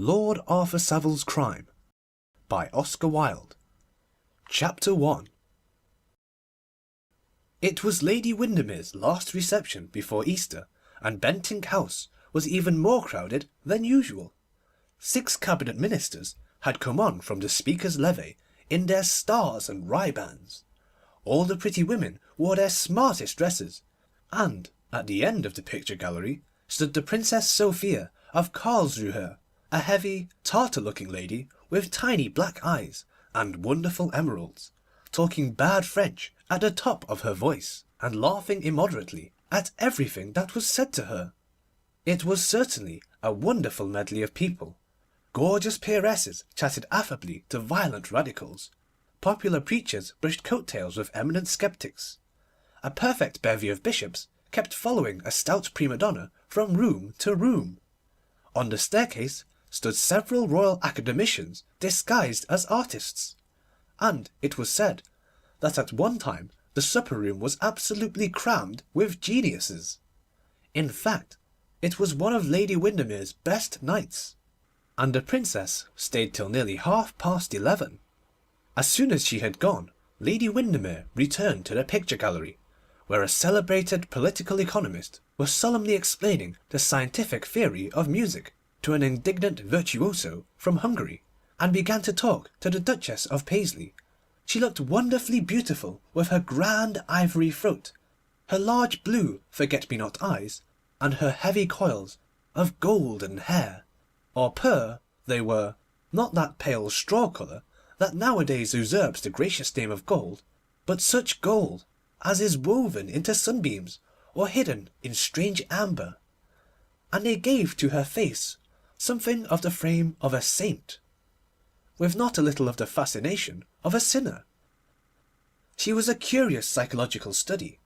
Lord Arthur Savile's Crime by Oscar Wilde. Chapter 1. It was Lady Windermere's last reception before Easter, and Bentinck House was even more crowded than usual. 6 Cabinet Ministers had come on from the Speaker's levee in their stars and ribands. All the pretty women wore their smartest dresses, and at the end of the picture gallery stood the Princess Sophia of Karlsruhe, a heavy, Tartar-looking lady with tiny black eyes and wonderful emeralds, talking bad French at the top of her voice, and laughing immoderately at everything that was said to her. It was certainly a wonderful medley of people. Gorgeous peeresses chatted affably to violent radicals. Popular preachers brushed coat-tails with eminent sceptics. A perfect bevy of bishops kept following a stout prima donna from room to room. On the staircase stood several royal academicians disguised as artists, and it was said that at one time the supper-room was absolutely crammed with geniuses. In fact, it was one of Lady Windermere's best nights, and the Princess stayed till nearly 11:30. As soon as she had gone, Lady Windermere returned to the picture gallery, where a celebrated political economist was solemnly explaining the scientific theory of music to an indignant virtuoso from Hungary, and began to talk to the Duchess of Paisley. She looked wonderfully beautiful with her grand ivory throat, her large blue forget-me-not eyes, and her heavy coils of golden hair, or pearl they were, not that pale straw colour that nowadays usurps the gracious name of gold, but such gold as is woven into sunbeams or hidden in strange amber, and they gave to her face something of the frame of a saint, with not a little of the fascination of a sinner. She was a curious psychological study.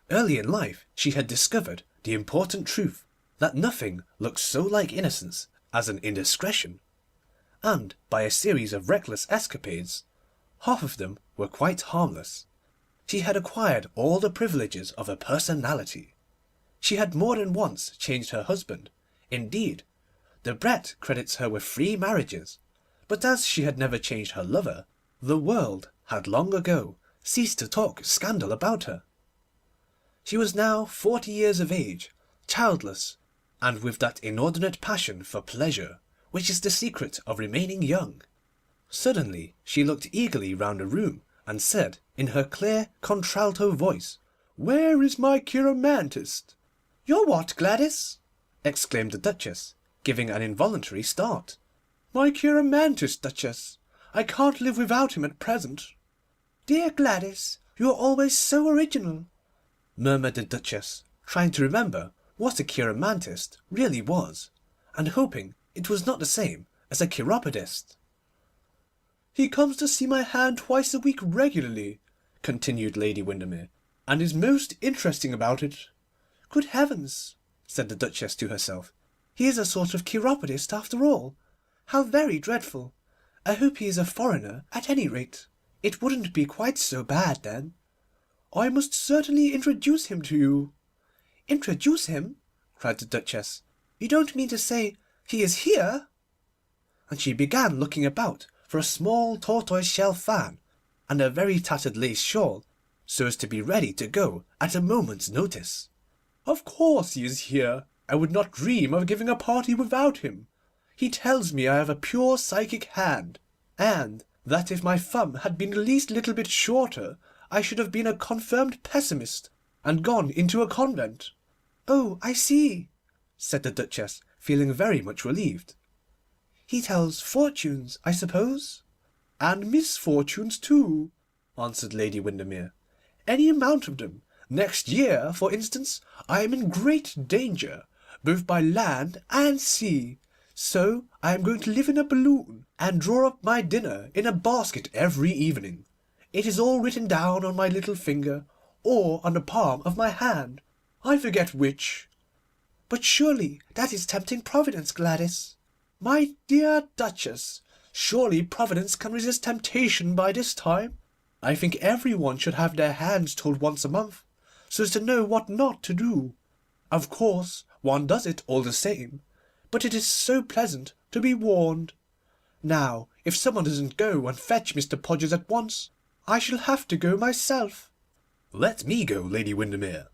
Early in life she had discovered the important truth that nothing looks so like innocence as an indiscretion, and by a series of reckless escapades, half of them were quite harmless, she had acquired all the privileges of a personality. She had more than once changed her husband. Indeed, Debrett credits her with 3 marriages, but as she had never changed her lover, the world had long ago ceased to talk scandal about her. She was now 40 years of age, childless, and with that inordinate passion for pleasure which is the secret of remaining young. Suddenly she looked eagerly round the room, and said in her clear contralto voice, "Where is my chiromantist?" "Your what, Gladys?" exclaimed the Duchess, giving an involuntary start. "My chiromantist, Duchess. I can't live without him at present." "Dear Gladys, you are always so original," murmured the Duchess, trying to remember what a chiromantist really was, and hoping it was not the same as a chiropodist. "He comes to see my hand twice a week regularly," continued Lady Windermere, "and is most interesting about it." "Good heavens," said the Duchess to herself, "he is a sort of chiropodist after all. How very dreadful. I hope he is a foreigner at any rate. It wouldn't be quite so bad then." "I must certainly introduce him to you." "Introduce him!" cried the Duchess. "You don't mean to say he is here?" And she began looking about for a small tortoise-shell fan and a very tattered lace shawl, so as to be ready to go at a moment's notice. "Of course he is here. I would not dream of giving a party without him. He tells me I have a pure psychic hand, and that if my thumb had been the least little bit shorter I should have been a confirmed pessimist, and gone into a convent." "Oh, I see," said the Duchess, feeling very much relieved. "He tells fortunes, I suppose?" "And misfortunes too," answered Lady Windermere. "Any amount of them. Next year, for instance, I am in great danger, both by land and sea, so I am going to live in a balloon, and draw up my dinner in a basket every evening. It is all written down on my little finger, or on the palm of my hand, I forget which." "But surely that is tempting Providence, Gladys." "My dear Duchess, surely Providence can resist temptation by this time. I think every one should have their hands told once a month, so as to know what not to do. Of course one does it all the same, but it is so pleasant to be warned. Now, if someone doesn't go and fetch Mr. Podgers at once, I shall have to go myself." "Let me go, Lady Windermere,"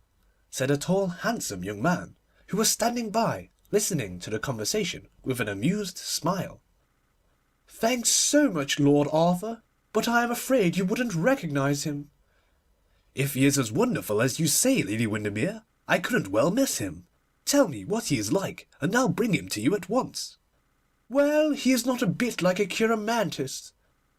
said a tall, handsome young man, who was standing by, listening to the conversation with an amused smile. "Thanks so much, Lord Arthur, but I am afraid you wouldn't recognise him." "If he is as wonderful as you say, Lady Windermere, I couldn't well miss him. Tell me what he is like, and I'll bring him to you at once." "Well, he is not a bit like a cheiromantist.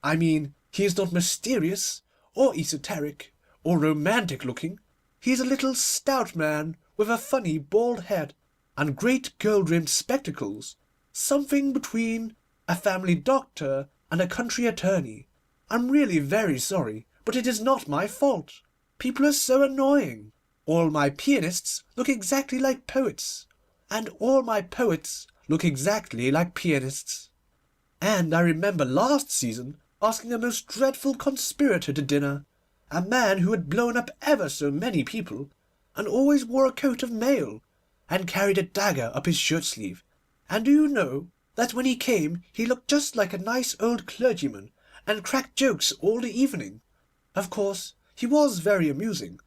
I mean, he is not mysterious, or esoteric, or romantic looking. He is a little stout man, with a funny bald head, and great gold-rimmed spectacles, something between a family doctor and a country attorney. I'm really very sorry, but it is not my fault. People are so annoying. All my pianists look exactly like poets, and all my poets look exactly like pianists. And I remember last season asking a most dreadful conspirator to dinner, a man who had blown up ever so many people, and always wore a coat of mail, and carried a dagger up his shirt-sleeve. And do you know that when he came he looked just like a nice old clergyman, and cracked jokes all the evening. Of course he was very amusing,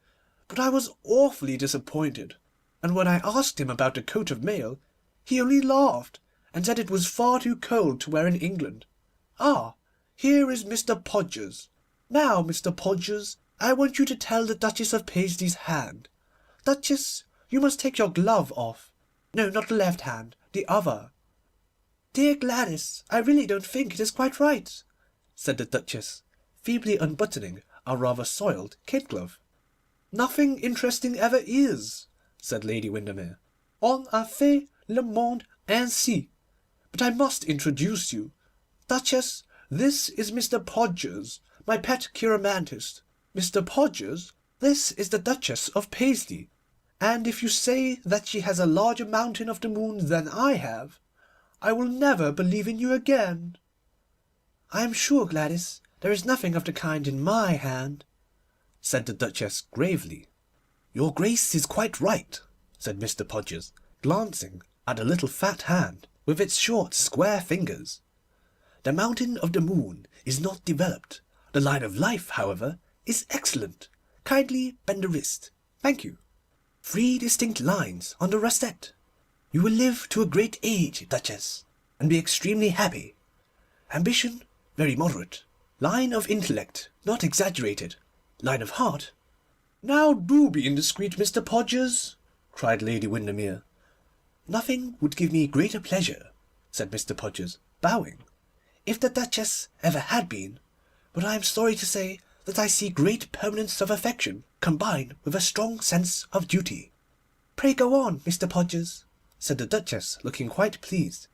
but I was awfully disappointed, and when I asked him about the coat of mail, he only laughed, and said it was far too cold to wear in England. Ah, here is Mr. Podgers. Now, Mr. Podgers, I want you to tell the Duchess of Paisley's hand. Duchess, you must take your glove off. No, not the left hand, the other." "Dear Gladys, I really don't think it is quite right," said the Duchess, feebly unbuttoning a rather soiled kid glove. "Nothing interesting ever is," said Lady Windermere. "On a fait le monde ainsi. But I must introduce you. Duchess, this is Mr. Podgers, my pet cheiromantist. Mr. Podgers, this is the Duchess of Paisley, and if you say that she has a larger mountain of the moon than I have, I will never believe in you again." "I am sure, Gladys, there is nothing of the kind in my hand," said the Duchess gravely. "Your Grace is quite right," said Mr. Podgers, glancing at the little fat hand with its short square fingers. "The mountain of the moon is not developed. The line of life, however, is excellent. Kindly bend the wrist. Thank you. 3 distinct lines on the rascette. You will live to a great age, Duchess, and be extremely happy. Ambition very moderate. Line of intellect not exaggerated. Line of heart—" "Now do be indiscreet, Mr. Podgers," cried Lady Windermere. "Nothing would give me greater pleasure," said Mr. Podgers, bowing, "if the Duchess ever had been, but I am sorry to say that I see great permanence of affection combined with a strong sense of duty." "Pray go on, Mr. Podgers," said the Duchess, looking quite pleased.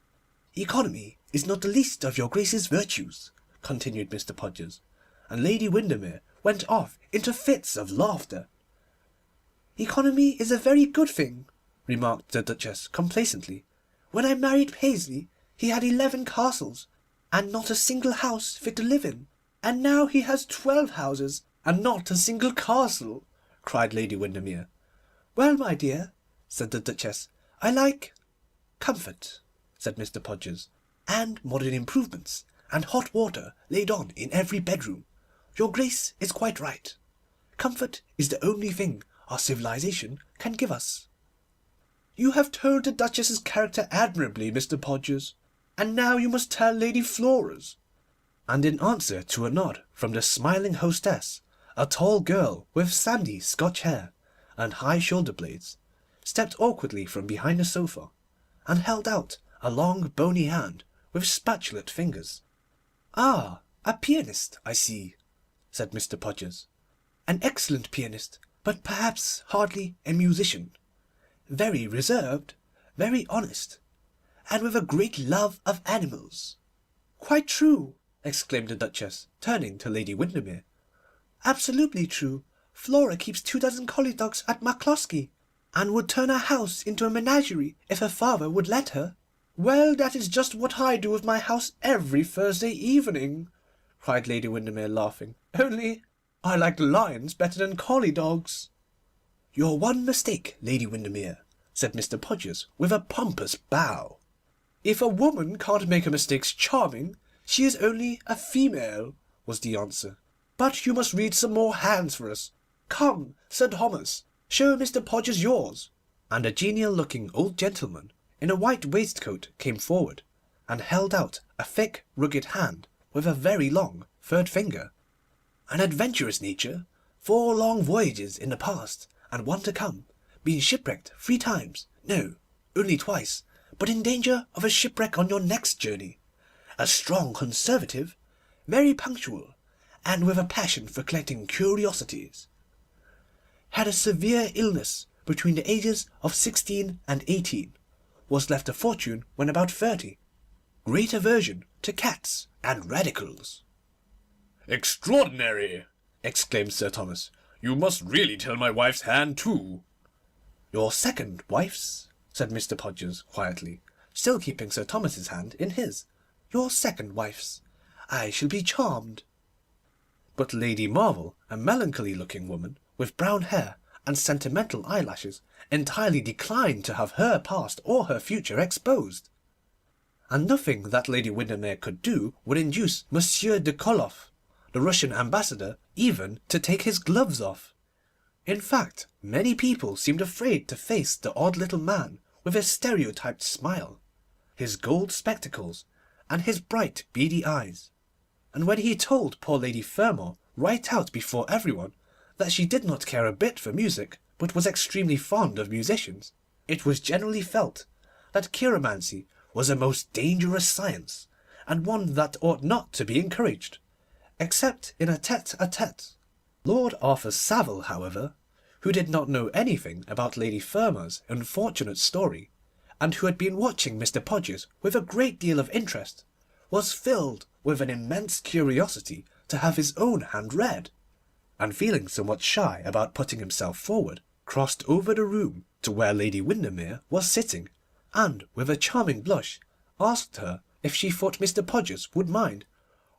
"Economy is not the least of your Grace's virtues," continued Mr. Podgers, and Lady Windermere went off into fits of laughter. "Economy is a very good thing," remarked the Duchess complacently. "When I married Paisley he had 11 castles, and not a single house fit to live in, and now he has 12 houses, and not a single castle," cried Lady Windermere. "Well, my dear," said the Duchess, "I like—" "Comfort," said Mr. Podgers, "and modern improvements, and hot water laid on in every bedroom. Your Grace is quite right. Comfort is the only thing our civilization can give us." "You have told the Duchess's character admirably, Mr. Podgers, and now you must tell Lady Flora's." And in answer to a nod from the smiling hostess, a tall girl with sandy Scotch hair and high shoulder blades stepped awkwardly from behind the sofa, and held out a long bony hand with spatulate fingers. "Ah, a pianist, I see," said Mr. Podgers. "An excellent pianist, but perhaps hardly a musician. Very reserved, very honest, and with a great love of animals." "Quite true," exclaimed the Duchess, turning to Lady Windermere. "Absolutely true. Flora keeps 24 collie dogs at McCloskey, and would turn her house into a menagerie if her father would let her." "Well, that is just what I do with my house every Thursday evening," cried Lady Windermere, laughing, "only I like the lions better than collie dogs." "Your one mistake, Lady Windermere," said Mr. Podgers, with a pompous bow. "If a woman can't make her mistakes charming, she is only a female," was the answer. "But you must read some more hands for us. Come, Sir Thomas, show Mr. Podgers yours." And a genial-looking old gentleman in a white waistcoat came forward, and held out a thick, rugged hand with a very long, third finger. "An adventurous nature, 4 long voyages in the past, and 1 to come. Been shipwrecked 3 times, no, only twice, but in danger of a shipwreck on your next journey. A strong conservative, very punctual, and with a passion for collecting curiosities. Had a severe illness between the ages of 16 and 18. Was left a fortune when about 30. Great aversion to cats and radicals." "Extraordinary!" exclaimed Sir Thomas. "You must really tell my wife's hand too." "Your second wife's," said Mr. Podgers quietly, still keeping Sir Thomas's hand in his. "Your second wife's. I shall be charmed." But Lady Marvel, a melancholy-looking woman with brown hair and sentimental eyelashes, entirely declined to have her past or her future exposed, and nothing that Lady Windermere could do would induce Monsieur de Koloff, the Russian ambassador, even to take his gloves off. In fact, many people seemed afraid to face the odd little man with his stereotyped smile, his gold spectacles, and his bright beady eyes. And when he told poor Lady Fermor right out before everyone that she did not care a bit for music, but was extremely fond of musicians, it was generally felt that chiromancy was a most dangerous science, and one that ought not to be encouraged, except in a tête-à-tête. Lord Arthur Savile, however, who did not know anything about Lady Fermor's unfortunate story, and who had been watching Mr. Podgers with a great deal of interest, was filled with an immense curiosity to have his own hand read, and feeling somewhat shy about putting himself forward, crossed over the room to where Lady Windermere was sitting, and with a charming blush asked her if she thought Mr. Podgers would mind.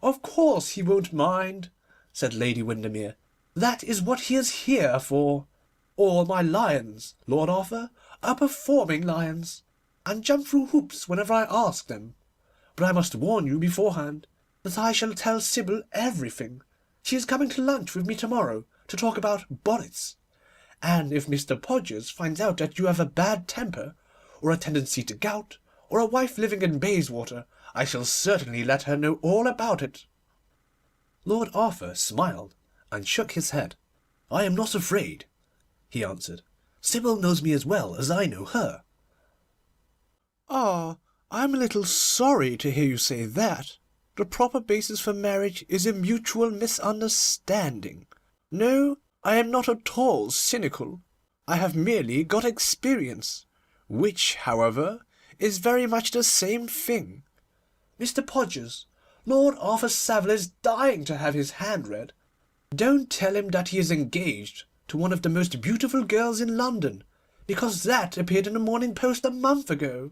"Of course he won't mind," said Lady Windermere. "That is what he is here for. All my lions, Lord Arthur, are performing lions, and jump through hoops whenever I ask them. But I must warn you beforehand that I shall tell Sybil everything. She is coming to lunch with me to-morrow to talk about bonnets, and if Mr. Podgers finds out that you have a bad temper, or a tendency to gout, or a wife living in Bayswater, I shall certainly let her know all about it." Lord Arthur smiled and shook his head. "I am not afraid," he answered. "Sybil knows me as well as I know her." "Ah, I'm a little sorry to hear you say that. The proper basis for marriage is a mutual misunderstanding. No, I am not at all cynical. I have merely got experience, which, however, is very much the same thing. Mr. Podgers, Lord Arthur Savile is dying to have his hand read. Don't tell him that he is engaged to one of the most beautiful girls in London, because that appeared in the Morning Post a month ago.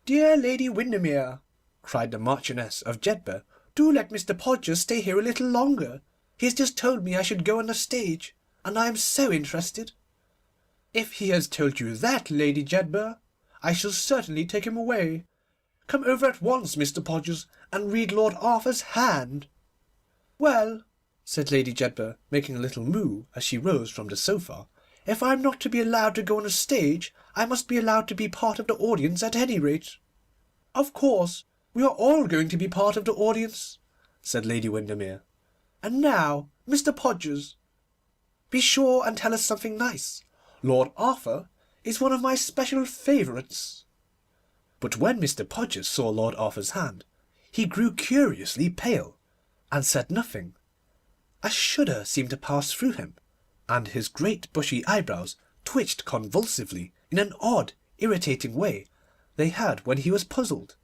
Dear Lady Windermere," cried the Marchioness of Jedburgh, "do let Mr. Podgers stay here a little longer. He has just told me I should go on the stage, and I am so interested." "If he has told you that, Lady Jedburgh, I shall certainly take him away. Come over at once, Mr. Podgers, and read Lord Arthur's hand." "Well," said Lady Jedburgh, making a little moue as she rose from the sofa, "if I am not to be allowed to go on the stage, I must be allowed to be part of the audience at any rate." "Of course, we are all going to be part of the audience," said Lady Windermere. "And now, Mr. Podgers, be sure and tell us something nice. Lord Arthur is one of my special favourites." But when Mr. Podgers saw Lord Arthur's hand, he grew curiously pale, and said nothing. A shudder seemed to pass through him, and his great bushy eyebrows twitched convulsively in an odd, irritating way they had when he was puzzled.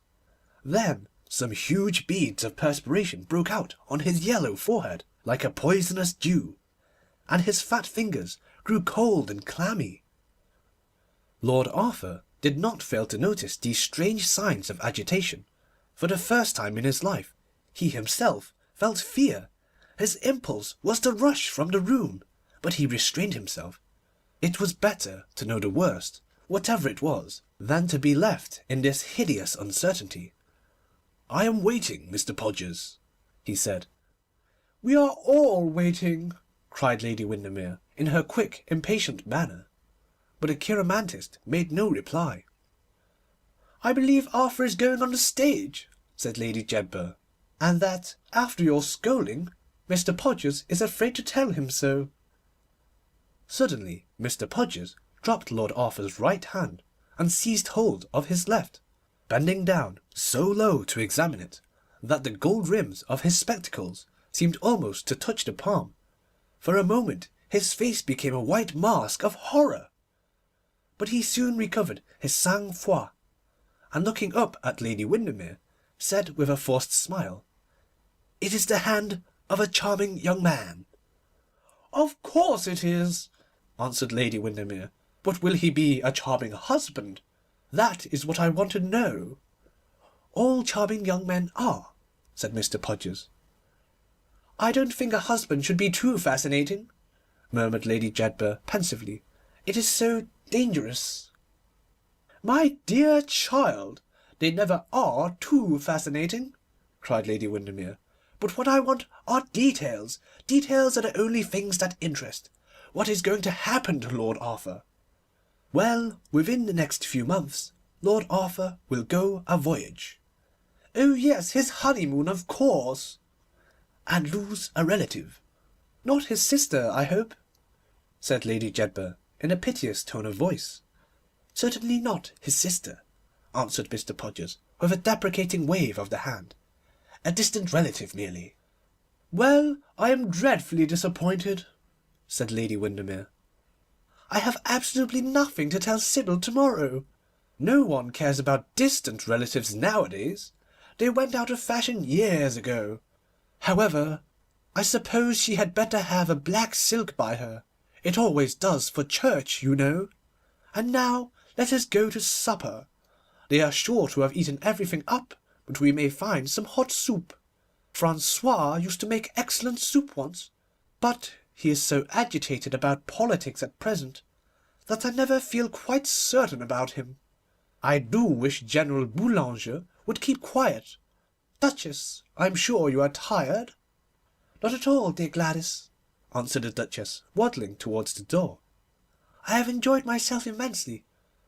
Then some huge beads of perspiration broke out on his yellow forehead like a poisonous dew, and his fat fingers grew cold and clammy. Lord Arthur did not fail to notice these strange signs of agitation. For the first time in his life he himself felt fear. His impulse was to rush from the room, but he restrained himself. It was better to know the worst, whatever it was, than to be left in this hideous uncertainty. "I am waiting, Mr. Podgers," he said. "We are all waiting," cried Lady Windermere, in her quick, impatient manner. But the cheiromantist made no reply. "I believe Arthur is going on the stage," said Lady Jedburgh, "and that, after your scolding, Mr. Podgers is afraid to tell him so." Suddenly Mr. Podgers dropped Lord Arthur's right hand, and seized hold of his left, bending down so low to examine it that the gold rims of his spectacles seemed almost to touch the palm. For a moment his face became a white mask of horror, but he soon recovered his sang-froid, and looking up at Lady Windermere, said with a forced smile, "It is the hand of a charming young man." "Of course it is," answered Lady Windermere, "but will he be a charming husband? That is what I want to know." "All charming young men are," said Mr. Podgers. "I don't think a husband should be too fascinating," murmured Lady Jedburgh pensively. "It is so dangerous." "My dear child, they never are too fascinating," cried Lady Windermere. "But what I want are details. Details are the only things that interest. What is going to happen to Lord Arthur?" "Well, within the next few months Lord Arthur will go a voyage." "Oh yes, his honeymoon, of course." "And lose a relative." "Not his sister, I hope?" said Lady Jedburgh in a piteous tone of voice. "Certainly not his sister," answered Mr. Podgers, with a deprecating wave of the hand. "A distant relative merely." "Well, I am dreadfully disappointed," said Lady Windermere. "I have absolutely nothing to tell Sybil to-morrow. No one cares about distant relatives nowadays. They went out of fashion years ago. However, I suppose she had better have a black silk by her. It always does for church, you know. And now let us go to supper. They are sure to have eaten everything up, but we may find some hot soup. Francois used to make excellent soup once, but he is so agitated about politics at present that I never feel quite certain about him. I do wish General Boulanger would keep quiet. Duchess, I am sure you are tired?" "Not at all, dear Gladys," answered the Duchess, waddling towards the door. "I have enjoyed myself immensely,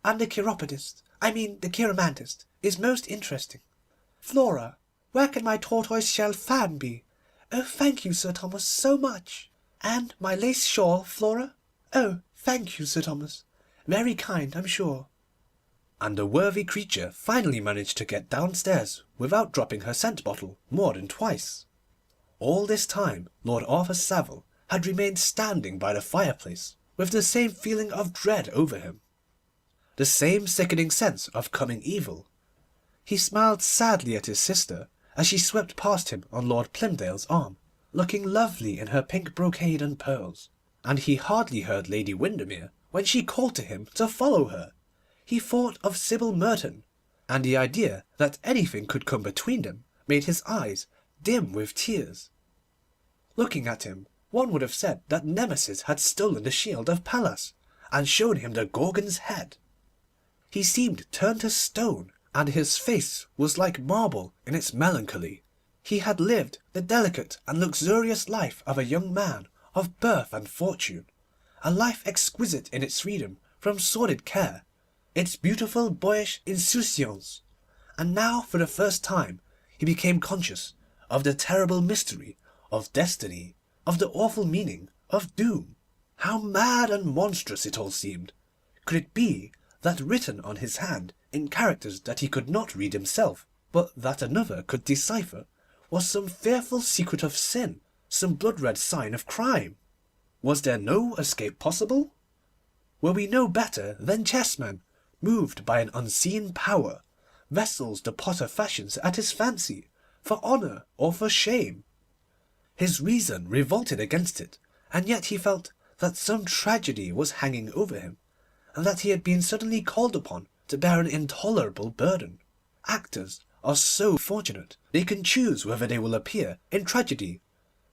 and the the cheiromantist, is most interesting. Flora, where can my tortoise-shell fan be? Oh, thank you, Sir Thomas, so much. And my lace shawl, Flora? Oh, thank you, Sir Thomas. Very kind, I'm sure." And the worthy creature finally managed to get downstairs without dropping her scent bottle more than twice. All this time Lord Arthur Savile had remained standing by the fireplace, with the same feeling of dread over him, the same sickening sense of coming evil. He smiled sadly at his sister as she swept past him on Lord Plymdale's arm, looking lovely in her pink brocade and pearls, and he hardly heard Lady Windermere when she called to him to follow her. He thought of Sybil Merton, and the idea that anything could come between them made his eyes dim with tears. Looking at him, one would have said that Nemesis had stolen the shield of Pallas, and shown him the Gorgon's head. He seemed turned to stone, and his face was like marble in its melancholy. He had lived the delicate and luxurious life of a young man of birth and fortune, a life exquisite in its freedom from sordid care, its beautiful boyish insouciance, and now for the first time he became conscious of the terrible mystery of destiny, of the awful meaning of doom. How mad and monstrous it all seemed! Could it be that written on his hand in characters that he could not read himself, but that another could decipher, was some fearful secret of sin, some blood-red sign of crime? Was there no escape possible? Were we no better than chessmen, moved by an unseen power, vessels the potter fashions at his fancy, for honour or for shame? His reason revolted against it, and yet he felt that some tragedy was hanging over him, and that he had been suddenly called upon to bear an intolerable burden. Actors are so fortunate. They can choose whether they will appear in tragedy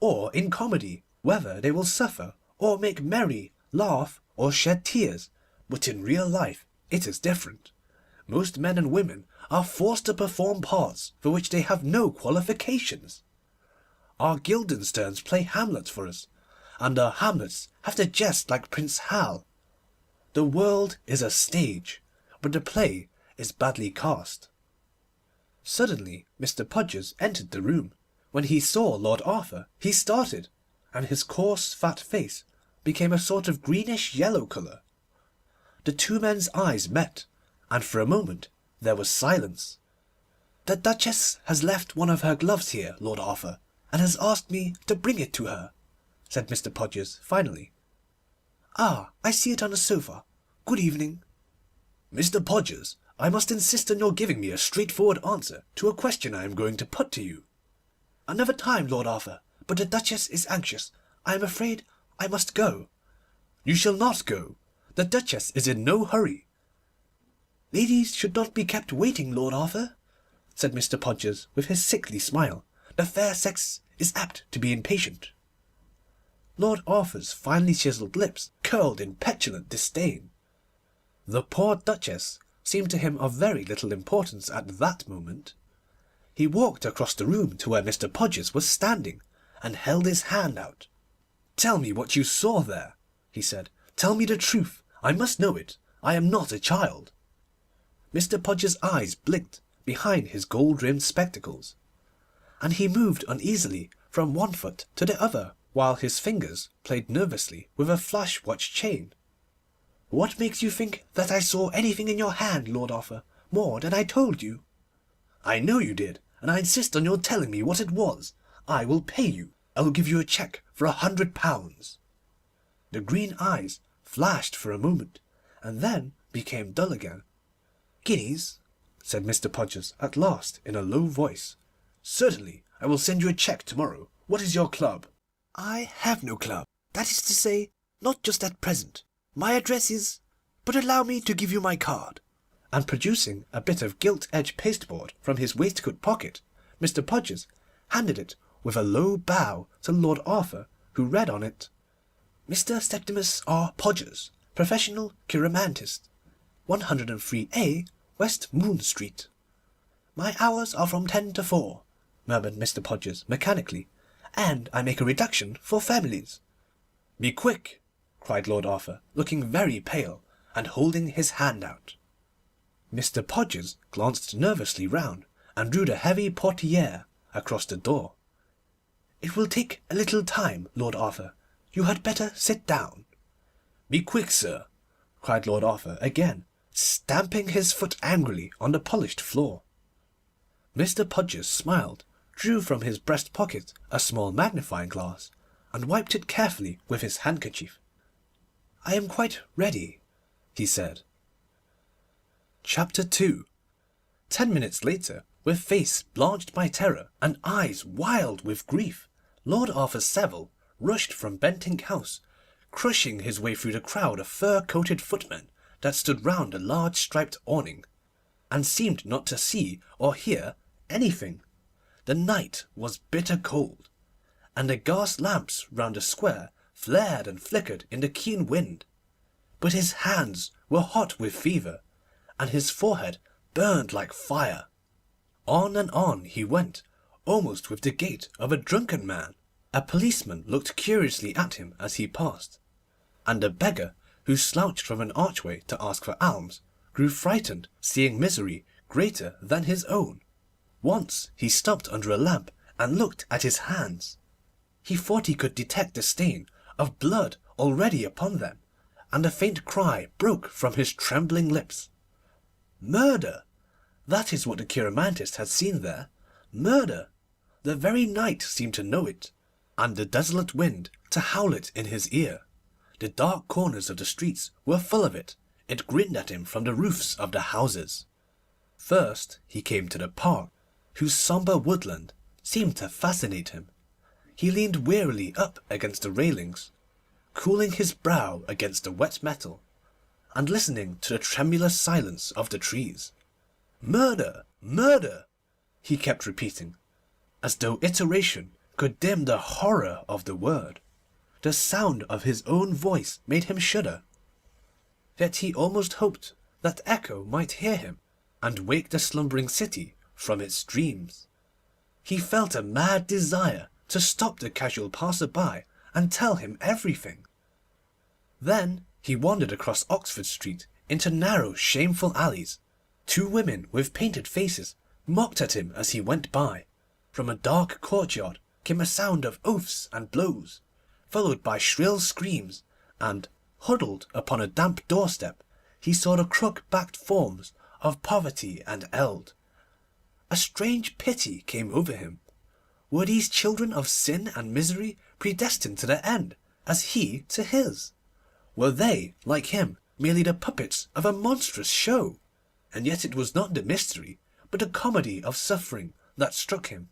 or in comedy, whether they will suffer or make merry, laugh or shed tears, but in real life it is different. most men and women are forced to perform parts for which they have no qualifications. Our Guildensterns play Hamlet for us, and our Hamlets have to jest like Prince Hal. The world is a stage, but the play is badly cast. Suddenly Mr. Podgers entered the room. When he saw Lord Arthur, he started, and his coarse fat face became a sort of greenish-yellow colour. The two men's eyes met, and for a moment there was silence. "The Duchess has left one of her gloves here, Lord Arthur, and has asked me to bring it to her," said Mr. Podgers finally. "Ah, I see it on the sofa. Good evening." "Mr. Podgers, I must insist on your giving me a straightforward answer to a question I am going to put to you." "Another time, Lord Arthur, but the Duchess is anxious. I am afraid I must go." "You shall not go. The Duchess is in no hurry." "Ladies should not be kept waiting, Lord Arthur," said Mr. Podgers with his sickly smile. "The fair sex is apt to be impatient." Lord Arthur's finely chiselled lips curled in petulant disdain. The poor Duchess seemed to him of very little importance at that moment. He walked across the room to where Mr. Podgers was standing, and held his hand out. "Tell me what you saw there," he said. "Tell me the truth. I must know it. I am not a child." Mr. Podgers' eyes blinked behind his gold-rimmed spectacles, and he moved uneasily from one foot to the other, while his fingers played nervously with a flash watch chain. "What makes you think that I saw anything in your hand, Lord Arthur, more than I told you?" "I know you did, and I insist on your telling me what it was. I will pay you. I will give you a cheque for £100. The green eyes flashed for a moment, and then became dull again. "Guineas?" said Mr. Podgers at last in a low voice. "Certainly. I will send you a cheque to-morrow. What is your club?" "I have no club. That is to say, not just at present. My address is... But allow me to give you my card." And producing a bit of gilt-edged pasteboard from his waistcoat pocket, Mr. Podgers handed it with a low bow to Lord Arthur, who read on it: "Mr. Septimus R. Podgers, professional chiromantist, 103A, West Moon Street." "My hours are from 10 to 4, murmured Mr. Podgers mechanically, "and I make a reduction for families." "Be quick," cried Lord Arthur, looking very pale, and holding his hand out. Mr. Podgers glanced nervously round, and drew the heavy portière across the door. "It will take a little time, Lord Arthur. You had better sit down." "Be quick, sir," cried Lord Arthur again, stamping his foot angrily on the polished floor. Mr. Podgers smiled, drew from his breast pocket a small magnifying glass, and wiped it carefully with his handkerchief. "I am quite ready," he said. Chapter 2. 10 minutes later, with face blanched by terror and eyes wild with grief, Lord Arthur Savile rushed from Bentinck House, crushing his way through the crowd of fur-coated footmen that stood round the large striped awning, and seemed not to see or hear anything. The night was bitter cold, and the gas lamps round the square flared and flickered in the keen wind, but his hands were hot with fever, and his forehead burned like fire. On and on he went, almost with the gait of a drunken man. A policeman looked curiously at him as he passed, and a beggar, who slouched from an archway to ask for alms, grew frightened, seeing misery greater than his own. Once he stopped under a lamp and looked at his hands. He thought he could detect the stain of blood already upon them, and a faint cry broke from his trembling lips. Murder! That is what the chiromantist had seen there. Murder! The very night seemed to know it, and the desolate wind to howl it in his ear. The dark corners of the streets were full of it. It grinned at him from the roofs of the houses. First he came to the park, whose sombre woodland seemed to fascinate him. He leaned wearily up against the railings, cooling his brow against the wet metal, and listening to the tremulous silence of the trees. "Murder! Murder!" he kept repeating, as though iteration could dim the horror of the word. The sound of his own voice made him shudder. Yet he almost hoped that echo might hear him, and wake the slumbering city from its dreams. He felt a mad desire to stop the casual passer-by and tell him everything. Then he wandered across Oxford Street into narrow, shameful alleys. Two women with painted faces mocked at him as he went by. From a dark courtyard came a sound of oaths and blows, followed by shrill screams, and, huddled upon a damp doorstep, he saw the crook-backed forms of Poverty and Eld. A strange pity came over him. Were these children of sin and misery predestined to their end, as he to his? Were they, like him, merely the puppets of a monstrous show? And yet it was not the mystery, but the comedy of suffering that struck him.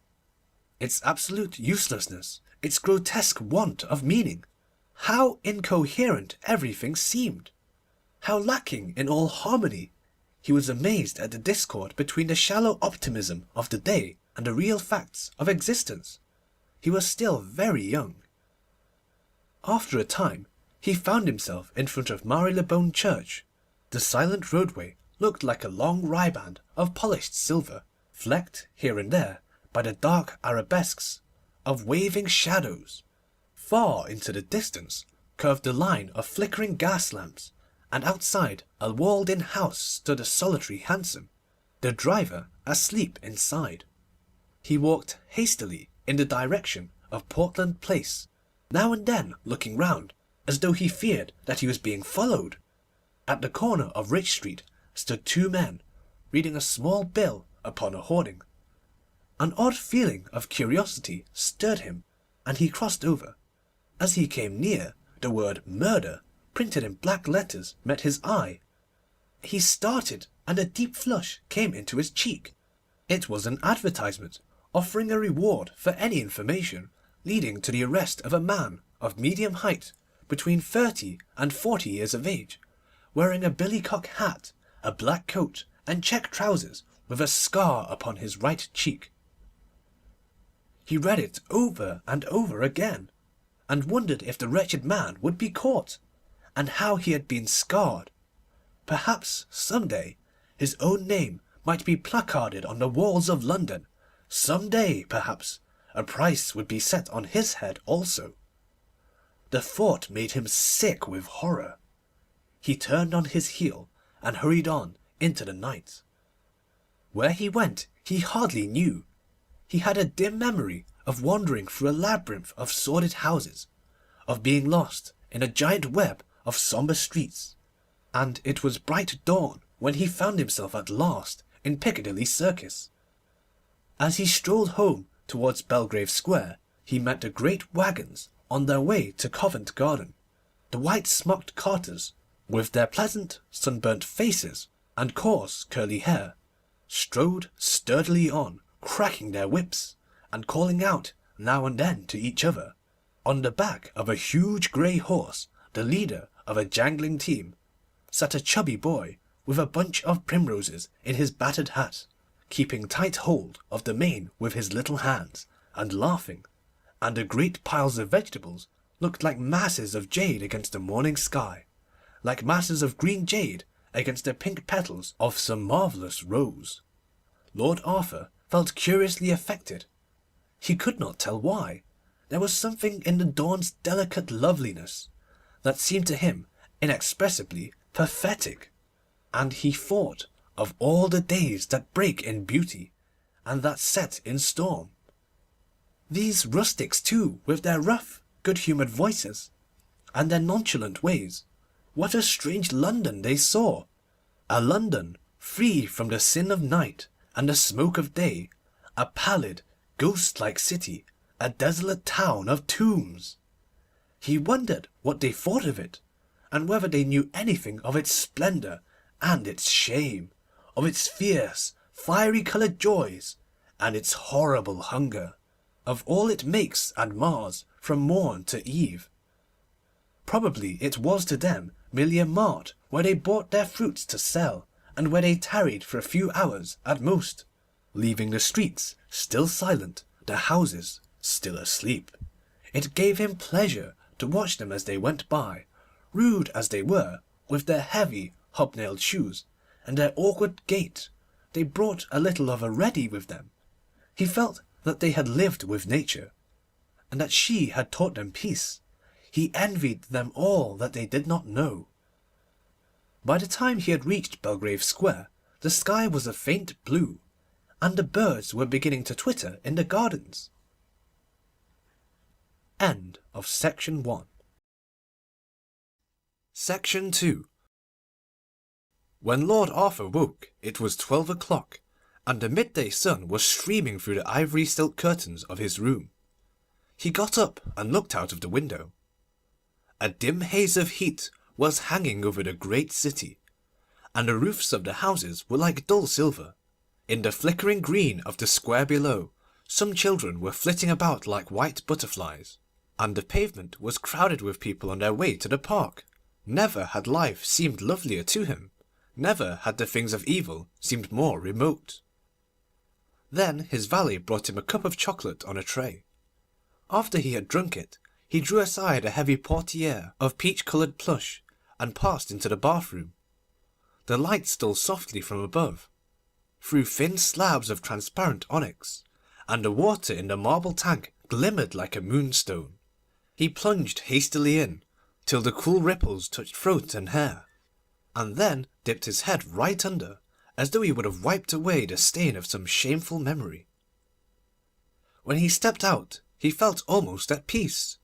Its absolute uselessness, its grotesque want of meaning. How incoherent everything seemed! How lacking in all harmony! He was amazed at the discord between the shallow optimism of the day and the real facts of existence. He was still very young. After a time he found himself in front of Marylebone Church. The silent roadway looked like a long riband of polished silver, flecked here and there by the dark arabesques of waving shadows. Far into the distance curved the line of flickering gas lamps, and outside a walled-in house stood a solitary hansom, the driver asleep inside. He walked hastily in the direction of Portland Place, now and then looking round as though he feared that he was being followed. At the corner of Rich Street stood two men, reading a small bill upon a hoarding. An odd feeling of curiosity stirred him, and he crossed over. As he came near, the word "murder," printed in black letters, met his eye. He started, and a deep flush came into his cheek. It was an advertisement offering a reward for any information leading to the arrest of a man of medium height, between 30 and 40 years of age, wearing a billycock hat, a black coat, and check trousers, with a scar upon his right cheek. He read it over and over again, and wondered if the wretched man would be caught, and how he had been scarred. Perhaps some day his own name might be placarded on the walls of London. Some day, perhaps, a price would be set on his head also. The thought made him sick with horror. He turned on his heel and hurried on into the night. Where he went he hardly knew. He had a dim memory of wandering through a labyrinth of sordid houses, of being lost in a giant web of sombre streets, and it was bright dawn when he found himself at last in Piccadilly Circus. As he strolled home towards Belgrave Square, he met the great waggons on their way to Covent Garden. The white-smocked carters, with their pleasant sunburnt faces and coarse curly hair, strode sturdily on, cracking their whips, and calling out now and then to each other. On the back of a huge grey horse, the leader of a jangling team, sat a chubby boy with a bunch of primroses in his battered hat, keeping tight hold of the mane with his little hands, and laughing, and the great piles of vegetables looked like masses of jade against the morning sky, like masses of green jade against the pink petals of some marvellous rose. Lord Arthur felt curiously affected. He could not tell why. There was something in the dawn's delicate loveliness that seemed to him inexpressibly pathetic, and he thought of all the days that break in beauty and that set in storm. These rustics, too, with their rough, good-humoured voices and their nonchalant ways, what a strange London they saw! A London free from the sin of night and the smoke of day, a pallid, ghost-like city, a desolate town of tombs. He wondered what they thought of it, and whether they knew anything of its splendour and its shame, of its fierce, fiery-coloured joys and its horrible hunger, of all it makes and mars from morn to eve. Probably it was to them merely a mart where they bought their fruits to sell, and where they tarried for a few hours at most, leaving the streets still silent, the houses still asleep. It gave him pleasure to watch them as they went by, rude as they were, with their heavy hobnailed shoes and their awkward gait, they brought a little of a ready with them. He felt that they had lived with nature, and that she had taught them peace. He envied them all that they did not know. By the time he had reached Belgrave Square, the sky was a faint blue, and the birds were beginning to twitter in the gardens. End of Section 1. Section 2. When Lord Arthur woke, it was 12 o'clock, and the midday sun was streaming through the ivory silk curtains of his room. He got up and looked out of the window. A dim haze of heat was hanging over the great city, and the roofs of the houses were like dull silver. In the flickering green of the square below, some children were flitting about like white butterflies, and the pavement was crowded with people on their way to the park. Never had life seemed lovelier to him. Never had the things of evil seemed more remote. Then his valet brought him a cup of chocolate on a tray. After he had drunk it, he drew aside a heavy portière of peach-coloured plush, and passed into the bathroom. The light stole softly from above, through thin slabs of transparent onyx, and the water in the marble tank glimmered like a moonstone. He plunged hastily in, till the cool ripples touched throat and hair, and then dipped his head right under, as though he would have wiped away the stain of some shameful memory. When he stepped out, he felt almost at peace.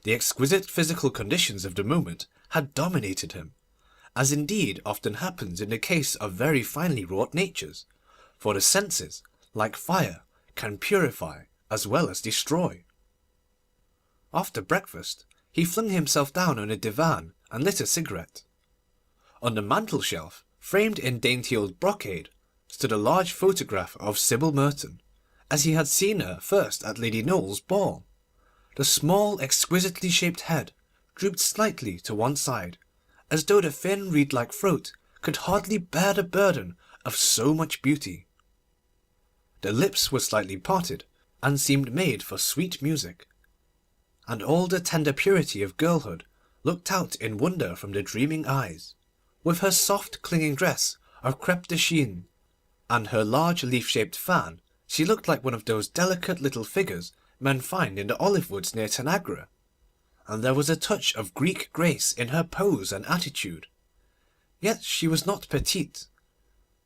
The exquisite physical conditions of the moment had dominated him, as indeed often happens in the case of very finely wrought natures, for the senses, like fire, can purify as well as destroy. After breakfast, he flung himself down on a divan and lit a cigarette. On the mantel-shelf, framed in dainty old brocade, stood a large photograph of Sybil Merton, as he had seen her first at Lady Noel's ball. The small, exquisitely shaped head drooped slightly to one side, as though the thin reed-like throat could hardly bear the burden of so much beauty. The lips were slightly parted, and seemed made for sweet music, and all the tender purity of girlhood looked out in wonder from the dreaming eyes. With her soft clinging dress of crêpe de chine, and her large leaf-shaped fan, she looked like one of those delicate little figures men find in the olive woods near Tanagra, and there was a touch of Greek grace in her pose and attitude. Yet she was not petite.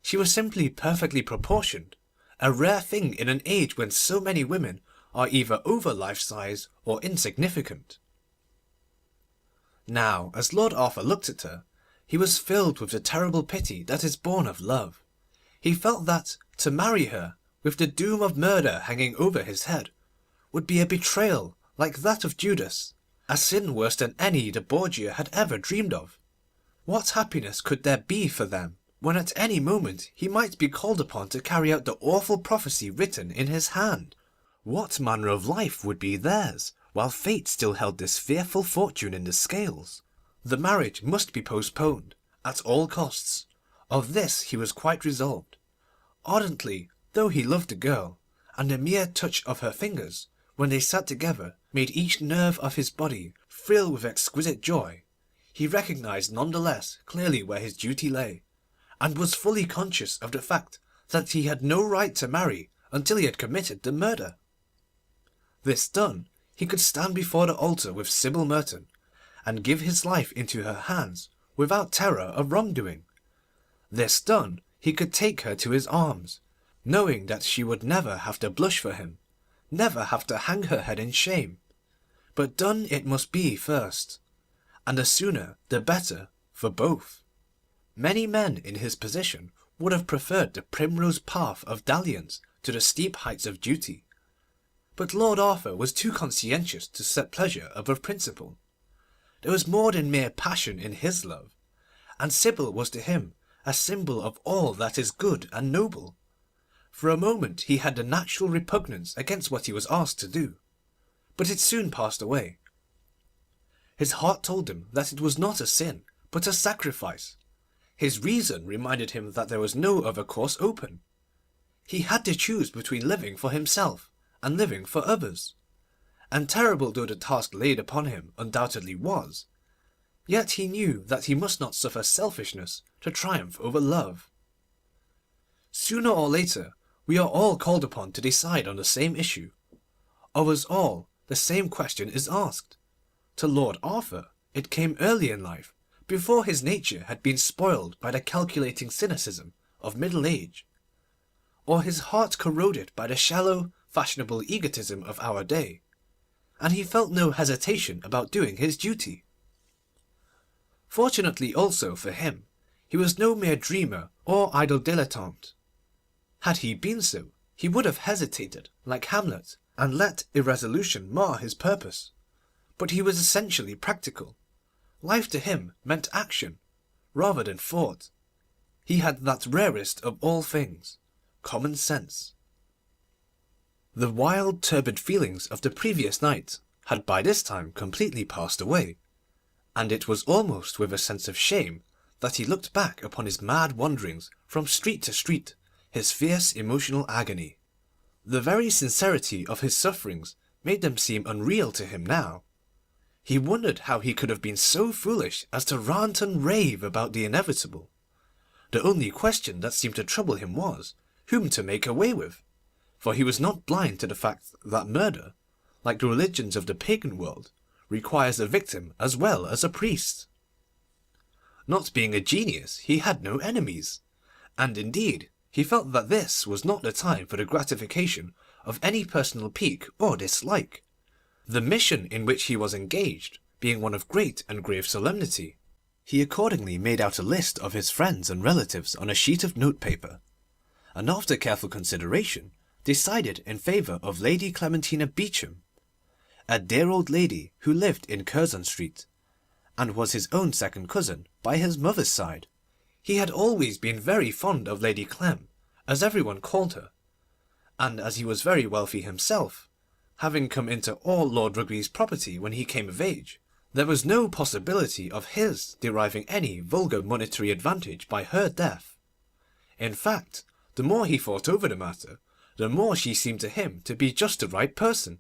She was simply perfectly proportioned, a rare thing in an age when so many women are either over life-size or insignificant. Now, as Lord Arthur looked at her, he was filled with the terrible pity that is born of love. He felt that to marry her, with the doom of murder hanging over his head, would be a betrayal like that of Judas, a sin worse than any the Borgia had ever dreamed of. What happiness could there be for them, when at any moment he might be called upon to carry out the awful prophecy written in his hand? What manner of life would be theirs, while fate still held this fearful fortune in the scales? The marriage must be postponed, at all costs. Of this he was quite resolved. Ardently though he loved the girl, and the mere touch of her fingers, when they sat together, made each nerve of his body thrill with exquisite joy, he recognised none the less clearly where his duty lay, and was fully conscious of the fact that he had no right to marry until he had committed the murder. This done, he could stand before the altar with Sybil Merton, and give his life into her hands without terror of wrong-doing. This done, he could take her to his arms, knowing that she would never have to blush for him, never have to hang her head in shame. But done it must be first, and the sooner the better for both. Many men in his position would have preferred the primrose path of dalliance to the steep heights of duty, but Lord Arthur was too conscientious to set pleasure above principle. There was more than mere passion in his love, and Sybil was to him a symbol of all that is good and noble. For a moment he had the natural repugnance against what he was asked to do, but it soon passed away. His heart told him that it was not a sin, but a sacrifice. His reason reminded him that there was no other course open. He had to choose between living for himself and living for others, and terrible though the task laid upon him undoubtedly was, yet he knew that he must not suffer selfishness to triumph over love. Sooner or later, we are all called upon to decide on the same issue. Of us all, the same question is asked. To Lord Arthur it came early in life, before his nature had been spoiled by the calculating cynicism of middle age, or his heart corroded by the shallow, fashionable egotism of our day, and he felt no hesitation about doing his duty. Fortunately also for him, he was no mere dreamer or idle dilettante. Had he been so, he would have hesitated, like Hamlet, and let irresolution mar his purpose. But he was essentially practical. Life to him meant action, rather than thought. He had that rarest of all things, common sense. The wild, turbid feelings of the previous night had by this time completely passed away, and it was almost with a sense of shame that he looked back upon his mad wanderings from street to street, his fierce emotional agony. The very sincerity of his sufferings made them seem unreal to him now. He wondered how he could have been so foolish as to rant and rave about the inevitable. The only question that seemed to trouble him was, whom to make away with, for he was not blind to the fact that murder, like the religions of the pagan world, requires a victim as well as a priest. Not being a genius, he had no enemies, and indeed he felt that this was not the time for the gratification of any personal pique or dislike, the mission in which he was engaged being one of great and grave solemnity. He accordingly made out a list of his friends and relatives on a sheet of notepaper, and after careful consideration decided in favour of Lady Clementina Beauchamp, a dear old lady who lived in Curzon Street, and was his own second cousin by his mother's side. He had always been very fond of Lady Clem, as everyone called her, and as he was very wealthy himself, having come into all Lord Rugby's property when he came of age, there was no possibility of his deriving any vulgar monetary advantage by her death. In fact, the more he thought over the matter, the more she seemed to him to be just the right person,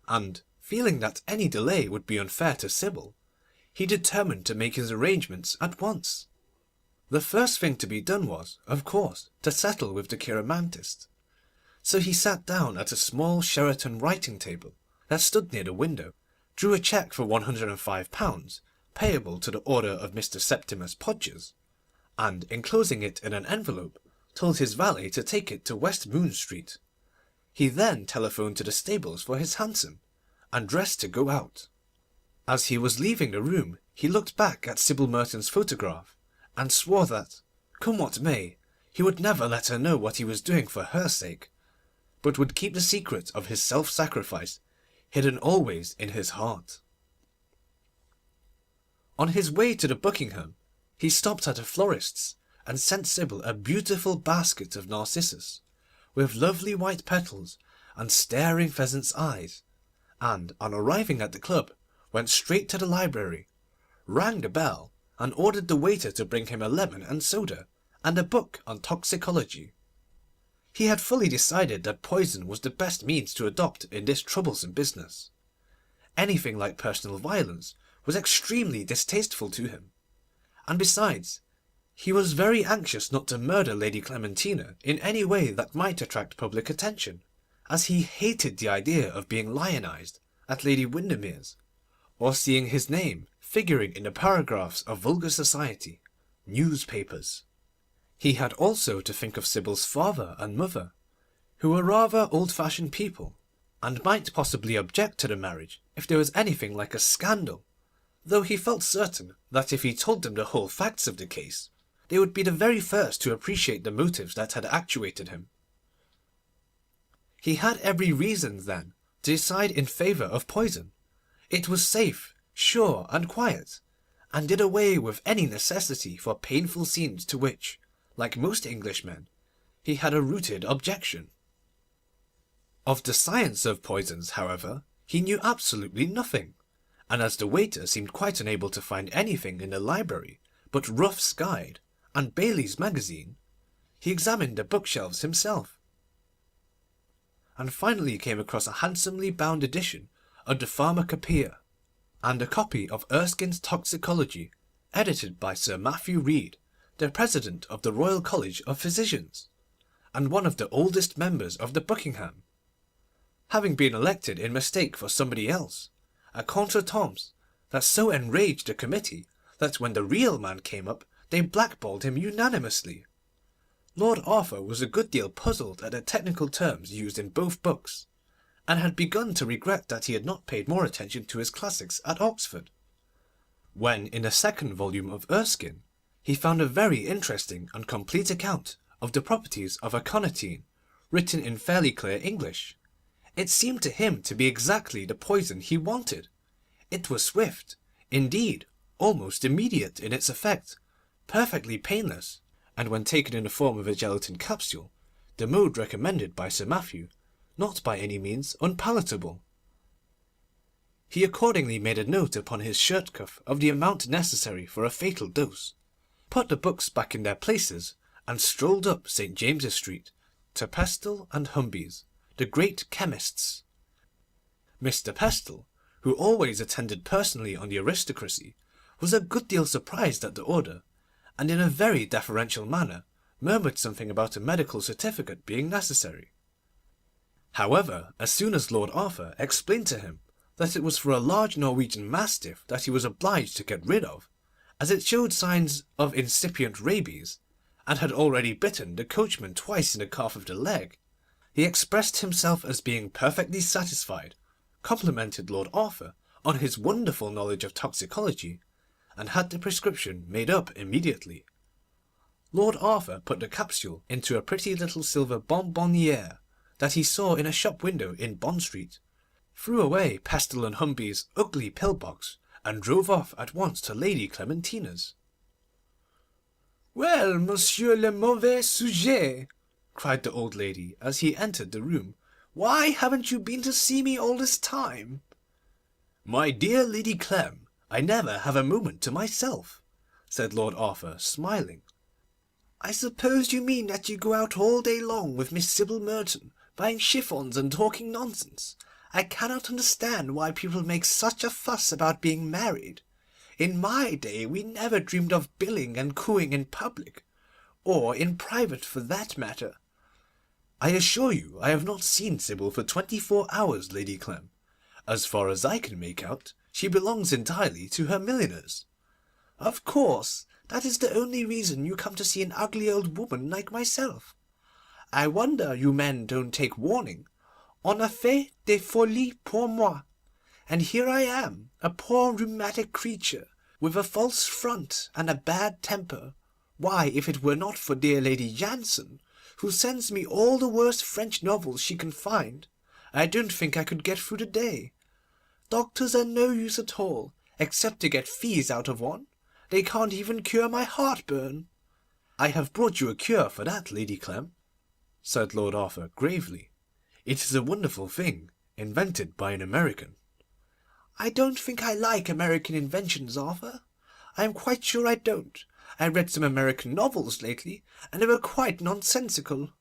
and, feeling that any delay would be unfair to Sybil, he determined to make his arrangements at once. The first thing to be done was, of course, to settle with the chiromantist. So he sat down at a small Sheraton writing table that stood near the window, drew a cheque for £105, payable to the order of Mr. Septimus Podgers, and, enclosing it in an envelope, told his valet to take it to West Moon Street. He then telephoned to the stables for his hansom, and dressed to go out. As he was leaving the room, he looked back at Sybil Merton's photograph, and swore that, come what may, he would never let her know what he was doing for her sake, but would keep the secret of his self-sacrifice hidden always in his heart. On his way to the Buckingham, he stopped at a florist's, and sent Sybil a beautiful basket of narcissus, with lovely white petals and staring pheasant's eyes, and, on arriving at the club, went straight to the library, rang the bell, and ordered the waiter to bring him a lemon and soda, and a book on toxicology. He had fully decided that poison was the best means to adopt in this troublesome business. Anything like personal violence was extremely distasteful to him, and besides, he was very anxious not to murder Lady Clementina in any way that might attract public attention, as he hated the idea of being lionised at Lady Windermere's, or seeing his name figuring in the paragraphs of vulgar society newspapers. He had also to think of Sybil's father and mother, who were rather old-fashioned people, and might possibly object to the marriage if there was anything like a scandal, though he felt certain that if he told them the whole facts of the case, they would be the very first to appreciate the motives that had actuated him. He had every reason, then, to decide in favour of poison. It was safe, sure, and quiet, and did away with any necessity for painful scenes to which, like most Englishmen, he had a rooted objection. Of the science of poisons, however, he knew absolutely nothing, and as the waiter seemed quite unable to find anything in the library but Ruff's Guide and Bailey's Magazine, he examined the bookshelves himself, and finally came across a handsomely bound edition of the Pharmacopoeia, and a copy of Erskine's Toxicology, edited by Sir Matthew Reed, the President of the Royal College of Physicians, and one of the oldest members of the Buckingham, having been elected in mistake for somebody else, a contretemps that so enraged the committee that when the real man came up they blackballed him unanimously. Lord Arthur was a good deal puzzled at the technical terms used in both books, and had begun to regret that he had not paid more attention to his classics at Oxford, when in the second volume of Erskine he found a very interesting and complete account of the properties of aconitine, written in fairly clear English. It seemed to him to be exactly the poison he wanted. It was swift, indeed almost immediate in its effect, perfectly painless, and when taken in the form of a gelatin capsule, the mode recommended by Sir Matthew, not by any means unpalatable. He accordingly made a note upon his shirt cuff of the amount necessary for a fatal dose, put the books back in their places, and strolled up St. James's Street to Pestle and Humby's, the great chemists. Mr. Pestle, who always attended personally on the aristocracy, was a good deal surprised at the order, and in a very deferential manner murmured something about a medical certificate being necessary. However, as soon as Lord Arthur explained to him that it was for a large Norwegian mastiff that he was obliged to get rid of, as it showed signs of incipient rabies, and had already bitten the coachman twice in the calf of the leg, he expressed himself as being perfectly satisfied, complimented Lord Arthur on his wonderful knowledge of toxicology, and had the prescription made up immediately. Lord Arthur put the capsule into a pretty little silver bonbonniere that he saw in a shop window in Bond Street, threw away Pestle and Humby's ugly pill-box, and drove off at once to Lady Clementina's. "Well, monsieur le mauvais sujet," cried the old lady as he entered the room, "why haven't you been to see me all this time?" "My dear Lady Clem, I never have a moment to myself," said Lord Arthur, smiling. "I suppose you mean that you go out all day long with Miss Sybil Merton, buying chiffons and talking nonsense. I cannot understand why people make such a fuss about being married. In my day we never dreamed of billing and cooing in public, or in private for that matter." "I assure you I have not seen Sybil for 24 hours, Lady Clem. As far as I can make out, she belongs entirely to her milliners." "Of course, that is the only reason you come to see an ugly old woman like myself. I wonder you men don't take warning. On a fait des folies pour moi. And here I am, a poor rheumatic creature, with a false front and a bad temper. Why, if it were not for dear Lady Jansen, who sends me all the worst French novels she can find, I don't think I could get through the day. Doctors are no use at all, except to get fees out of one. They can't even cure my heartburn." "I have brought you a cure for that, Lady Clem," said Lord Arthur gravely. "It is a wonderful thing, invented by an American." "I don't think I like American inventions, Arthur. I am quite sure I don't. I read some American novels lately, and they were quite nonsensical."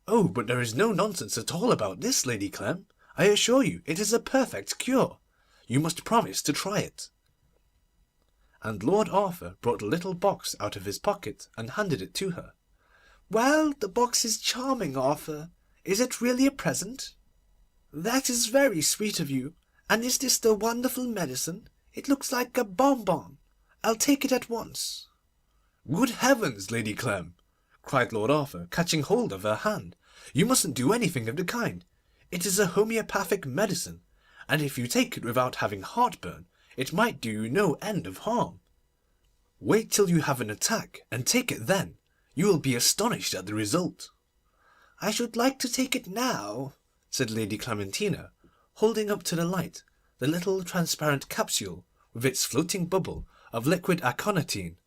"Oh, but there is no nonsense at all about this, Lady Clem. I assure you it is a perfect cure. You must promise to try it." And Lord Arthur brought the little box out of his pocket and handed it to her. "Well, the box is charming, Arthur. Is it really a present?" "That is very sweet of you. And is this the wonderful medicine? It looks like a bonbon. I'll take it at once." "Good heavens, Lady Clem!" cried Lord Arthur, catching hold of her hand. "You mustn't do anything of the kind. It is a homoeopathic medicine, and if you take it without having heartburn, it might do you no end of harm. Wait till you have an attack, and take it then. You will be astonished at the result." "I should like to take it now," said Lady Clementina, holding up to the light the little transparent capsule with its floating bubble of liquid aconitine.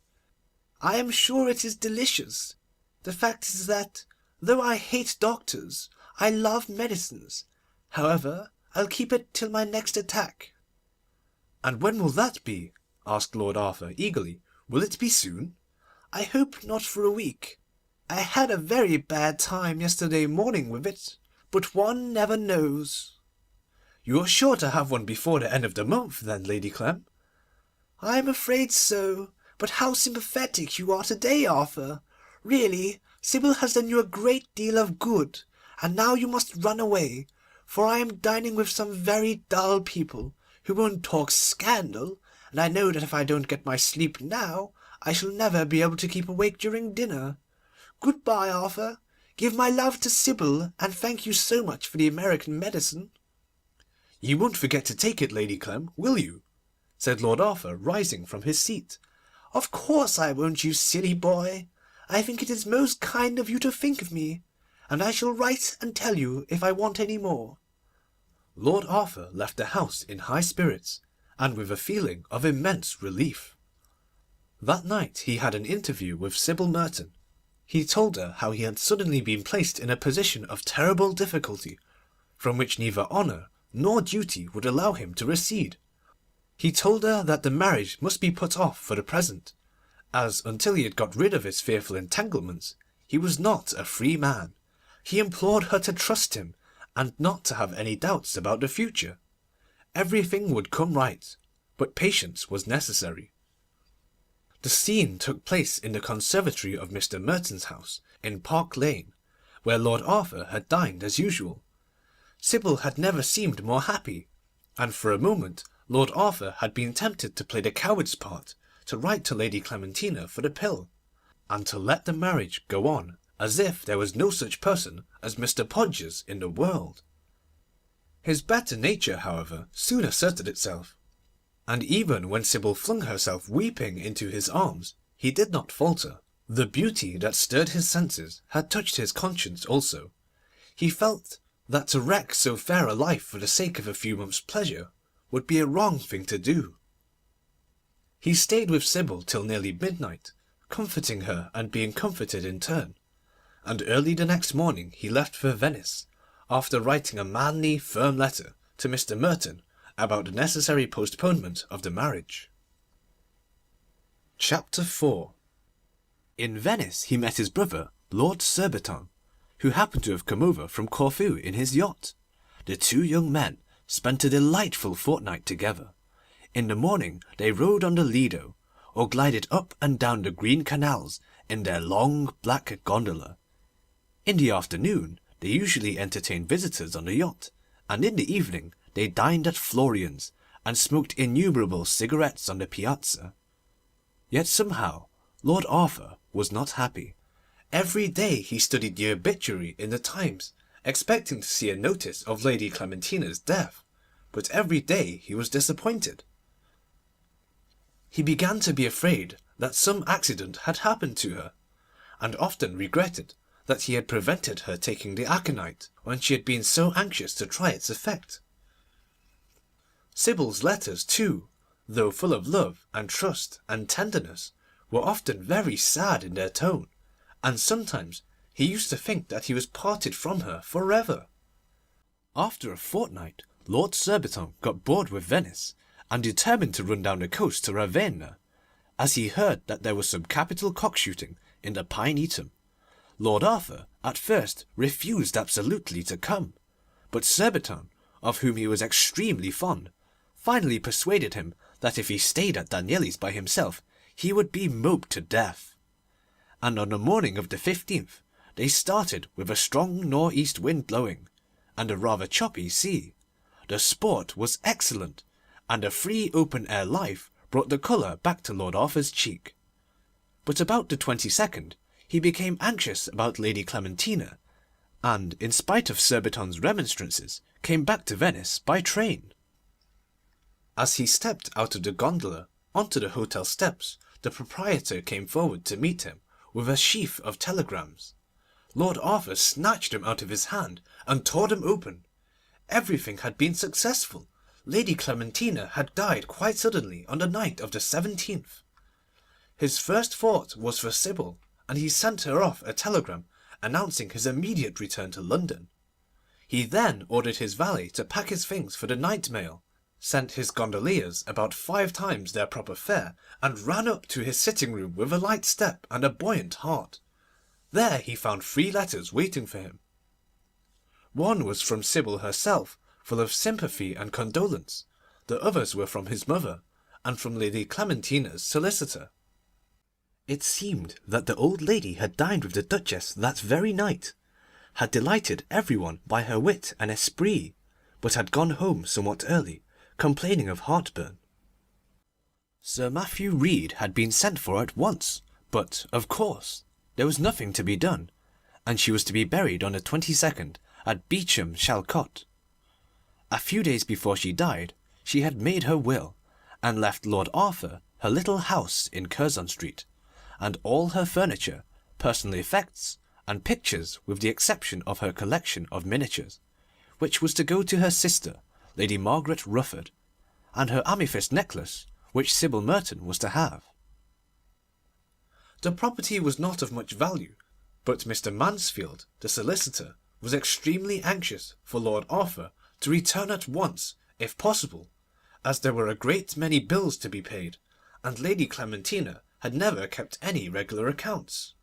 "I am sure it is delicious. The fact is that, though I hate doctors, I love medicines. However, I'll keep it till my next attack." "And when will that be?" asked Lord Arthur eagerly. "Will it be soon?" "I hope not for a week. I had a very bad time yesterday morning with it, but one never knows." "You are sure to have one before the end of the month, then, Lady Clem?" "I am afraid so. But how sympathetic you are to-day, Arthur. Really, Sybil has done you a great deal of good, and now you must run away, for I am dining with some very dull people, who won't talk scandal, and I know that if I don't get my sleep now, I shall never be able to keep awake during dinner. Good-bye, Arthur. Give my love to Sybil, and thank you so much for the American medicine." "You won't forget to take it, Lady Clem, will you?" said Lord Arthur, rising from his seat. "Of course I won't, you silly boy. I think it is most kind of you to think of me, and I shall write and tell you if I want any more." Lord Arthur left the house in high spirits, and with a feeling of immense relief. That night he had an interview with Sybil Merton. He told her how he had suddenly been placed in a position of terrible difficulty, from which neither honour nor duty would allow him to recede. He told her that the marriage must be put off for the present, as until he had got rid of his fearful entanglements he was not a free man. He implored her to trust him, and not to have any doubts about the future. Everything would come right, but patience was necessary. The scene took place in the conservatory of Mr. Merton's house in Park Lane, where Lord Arthur had dined as usual. Sybil had never seemed more happy, and for a moment Lord Arthur had been tempted to play the coward's part, to write to Lady Clementina for the pill, and to let the marriage go on as if there was no such person as Mr. Podgers in the world. His better nature, however, soon asserted itself, and even when Sybil flung herself weeping into his arms, he did not falter. The beauty that stirred his senses had touched his conscience also. He felt that to wreck so fair a life for the sake of a few months' pleasure would be a wrong thing to do. He stayed with Sybil till nearly midnight, comforting her and being comforted in turn, and early the next morning he left for Venice, after writing a manly, firm letter to Mr. Merton about the necessary postponement of the marriage. Chapter 4. In Venice he met his brother, Lord Surbiton, who happened to have come over from Corfu in his yacht. The two young men spent a delightful fortnight together. In the morning they rowed on the Lido, or glided up and down the green canals in their long black gondola. In the afternoon they usually entertained visitors on the yacht, and in the evening they dined at Florian's, and smoked innumerable cigarettes on the piazza. Yet somehow Lord Arthur was not happy. Every day he studied the obituary in the Times, expecting to see a notice of Lady Clementina's death, but every day he was disappointed. He began to be afraid that some accident had happened to her, and often regretted that he had prevented her taking the aconite when she had been so anxious to try its effect. Sybil's letters, too, though full of love and trust and tenderness, were often very sad in their tone, and sometimes he used to think that he was parted from her for ever. After a fortnight Lord Surbiton got bored with Venice, and determined to run down the coast to Ravenna, as he heard that there was some capital cock-shooting in the Pinetum. Lord Arthur at first refused absolutely to come, but Surbiton, of whom he was extremely fond, finally persuaded him that if he stayed at Danieli's by himself he would be moped to death. And on the morning of the 15th they started with a strong north-east wind blowing, and a rather choppy sea. The sport was excellent, and a free open-air life brought the colour back to Lord Arthur's cheek. But about the 22nd he became anxious about Lady Clementina, and, in spite of Surbiton's remonstrances, came back to Venice by train. As he stepped out of the gondola onto the hotel steps, the proprietor came forward to meet him with a sheaf of telegrams. Lord Arthur snatched them out of his hand and tore them open. Everything had been successful. Lady Clementina had died quite suddenly on the night of the 17th. His first thought was for Sybil, and he sent her off a telegram announcing his immediate return to London. He then ordered his valet to pack his things for the night mail, sent his gondoliers about 5 times their proper fare, and ran up to his sitting-room with a light step and a buoyant heart. There he found 3 letters waiting for him. One was from Sybil herself, full of sympathy and condolence. The others were from his mother, and from Lady Clementina's solicitor. It seemed that the old lady had dined with the Duchess that very night, had delighted everyone by her wit and esprit, but had gone home somewhat early, complaining of heartburn. Sir Matthew Reed had been sent for at once, but, of course, there was nothing to be done, and she was to be buried on the 22nd at Beecham Chalcot. A few days before she died she had made her will, and left Lord Arthur her little house in Curzon Street, and all her furniture, personal effects, and pictures, with the exception of her collection of miniatures, which was to go to her sister, Lady Margaret Rufford, and her amethyst necklace, which Sybil Merton was to have. The property was not of much value, but Mr. Mansfield, the solicitor, was extremely anxious for Lord Arthur to return at once, if possible, as there were a great many bills to be paid, and Lady Clementina had never kept any regular accounts.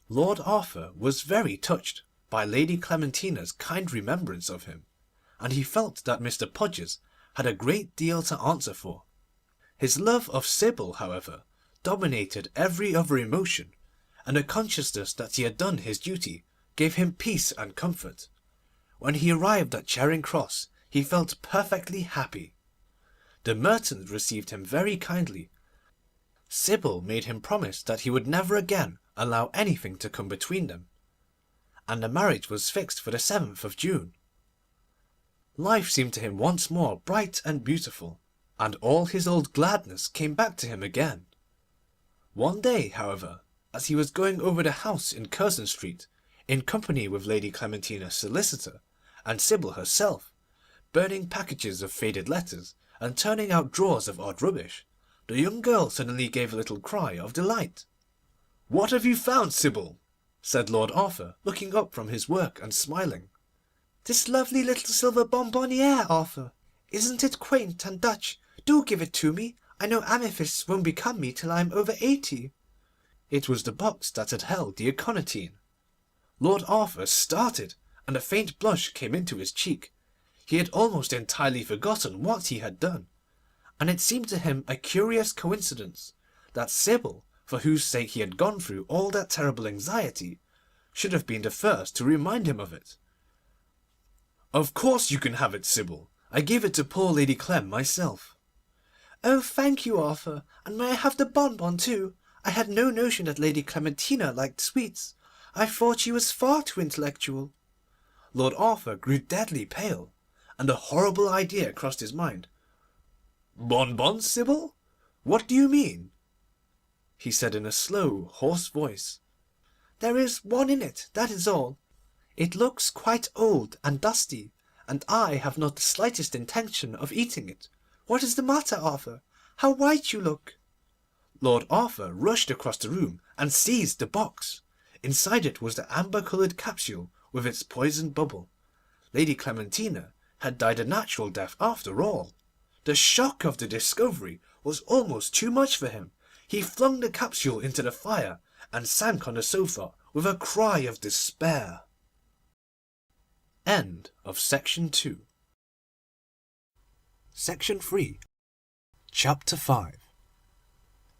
Lord Arthur was very touched by Lady Clementina's kind remembrance of him, and he felt that Mr. Podgers had a great deal to answer for. His love of Sybil, however, dominated every other emotion, and the consciousness that he had done his duty gave him peace and comfort. When he arrived at Charing Cross he felt perfectly happy. The Mertons received him very kindly. Sybil made him promise that he would never again allow anything to come between them, and the marriage was fixed for the 7th of June. Life seemed to him once more bright and beautiful, and all his old gladness came back to him again. One day, however, as he was going over the house in Curzon Street, in company with Lady Clementina's solicitor and Sybil herself, burning packages of faded letters and turning out drawers of odd rubbish, the young girl suddenly gave a little cry of delight. "What have you found, Sybil?" said Lord Arthur, looking up from his work and smiling. "This lovely little silver bonbonniere, Arthur. Isn't it quaint and Dutch? Do give it to me. I know amethysts won't become me till I am over 80. It was the box that had held the aconitine. Lord Arthur started, and a faint blush came into his cheek. He had almost entirely forgotten what he had done, and it seemed to him a curious coincidence that Sybil, for whose sake he had gone through all that terrible anxiety, should have been the first to remind him of it. "Of course you can have it, Sybil. I gave it to poor Lady Clem myself." "Oh, thank you, Arthur. And may I have the bonbon too? I had no notion that Lady Clementina liked sweets. I thought she was far too intellectual." Lord Arthur grew deadly pale, and a horrible idea crossed his mind. "Bonbons, Sybil? What do you mean?" he said in a slow, hoarse voice. "There is one in it, that is all. It looks quite old and dusty, and I have not the slightest intention of eating it. What is the matter, Arthur? How white you look!" Lord Arthur rushed across the room and seized the box. Inside it was the amber-coloured capsule with its poisoned bubble. Lady Clementina had died a natural death after all. The shock of the discovery was almost too much for him. He flung the capsule into the fire and sank on the sofa with a cry of despair. End of Section 2. Section 3. Chapter 5.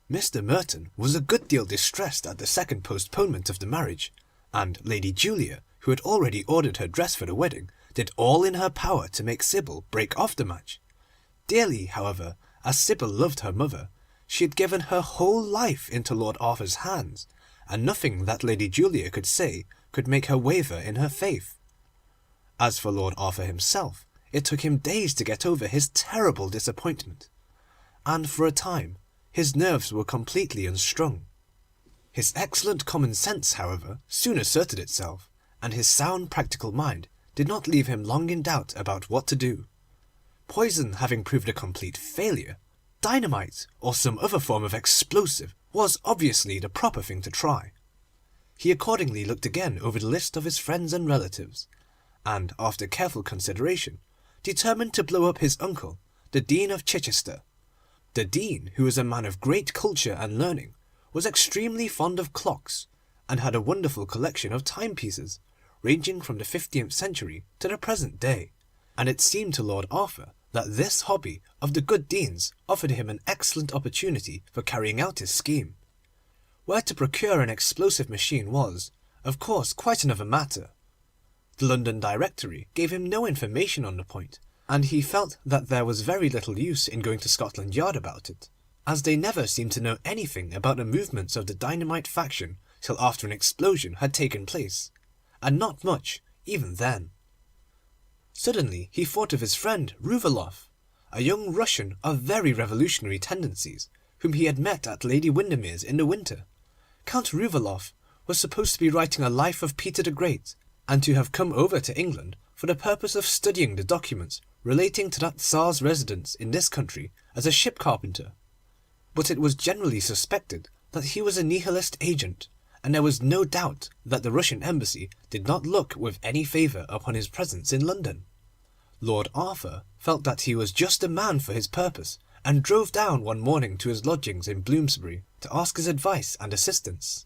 Mr. Merton was a good deal distressed at the second postponement of the marriage, and Lady Julia, who had already ordered her dress for the wedding, did all in her power to make Sybil break off the match. Dearly, however, as Sybil loved her mother, she had given her whole life into Lord Arthur's hands, and nothing that Lady Julia could say could make her waver in her faith. As for Lord Arthur himself, it took him days to get over his terrible disappointment, and for a time his nerves were completely unstrung. His excellent common sense, however, soon asserted itself, and his sound practical mind did not leave him long in doubt about what to do. Poison having proved a complete failure, dynamite or some other form of explosive was obviously the proper thing to try. He accordingly looked again over the list of his friends and relatives, and, after careful consideration, determined to blow up his uncle, the Dean of Chichester. The Dean, who was a man of great culture and learning, was extremely fond of clocks, and had a wonderful collection of timepieces, ranging from the 15th century to the present day, and it seemed to Lord Arthur that this hobby of the good Dean's offered him an excellent opportunity for carrying out his scheme. Where to procure an explosive machine was, of course, quite another matter. The London Directory gave him no information on the point, and he felt that there was very little use in going to Scotland Yard about it, as they never seemed to know anything about the movements of the dynamite faction till after an explosion had taken place, and not much even then. Suddenly he thought of his friend Ruvalov, a young Russian of very revolutionary tendencies, whom he had met at Lady Windermere's in the winter. Count Ruvalov was supposed to be writing a life of Peter the Great, and to have come over to England for the purpose of studying the documents relating to that Tsar's residence in this country as a ship carpenter. But it was generally suspected that he was a Nihilist agent, and there was no doubt that the Russian embassy did not look with any favour upon his presence in London. Lord Arthur felt that he was just the man for his purpose, and drove down one morning to his lodgings in Bloomsbury to ask his advice and assistance.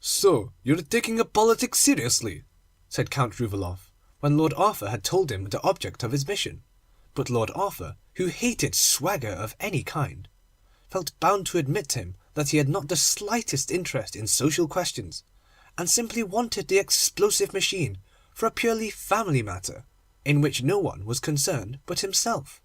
"So you're taking up politics seriously?" said Count Rouvaloff, when Lord Arthur had told him the object of his mission. But Lord Arthur, who hated swagger of any kind, felt bound to admit to him that he had not the slightest interest in social questions, and simply wanted the explosive machine for a purely family matter, in which no one was concerned but himself.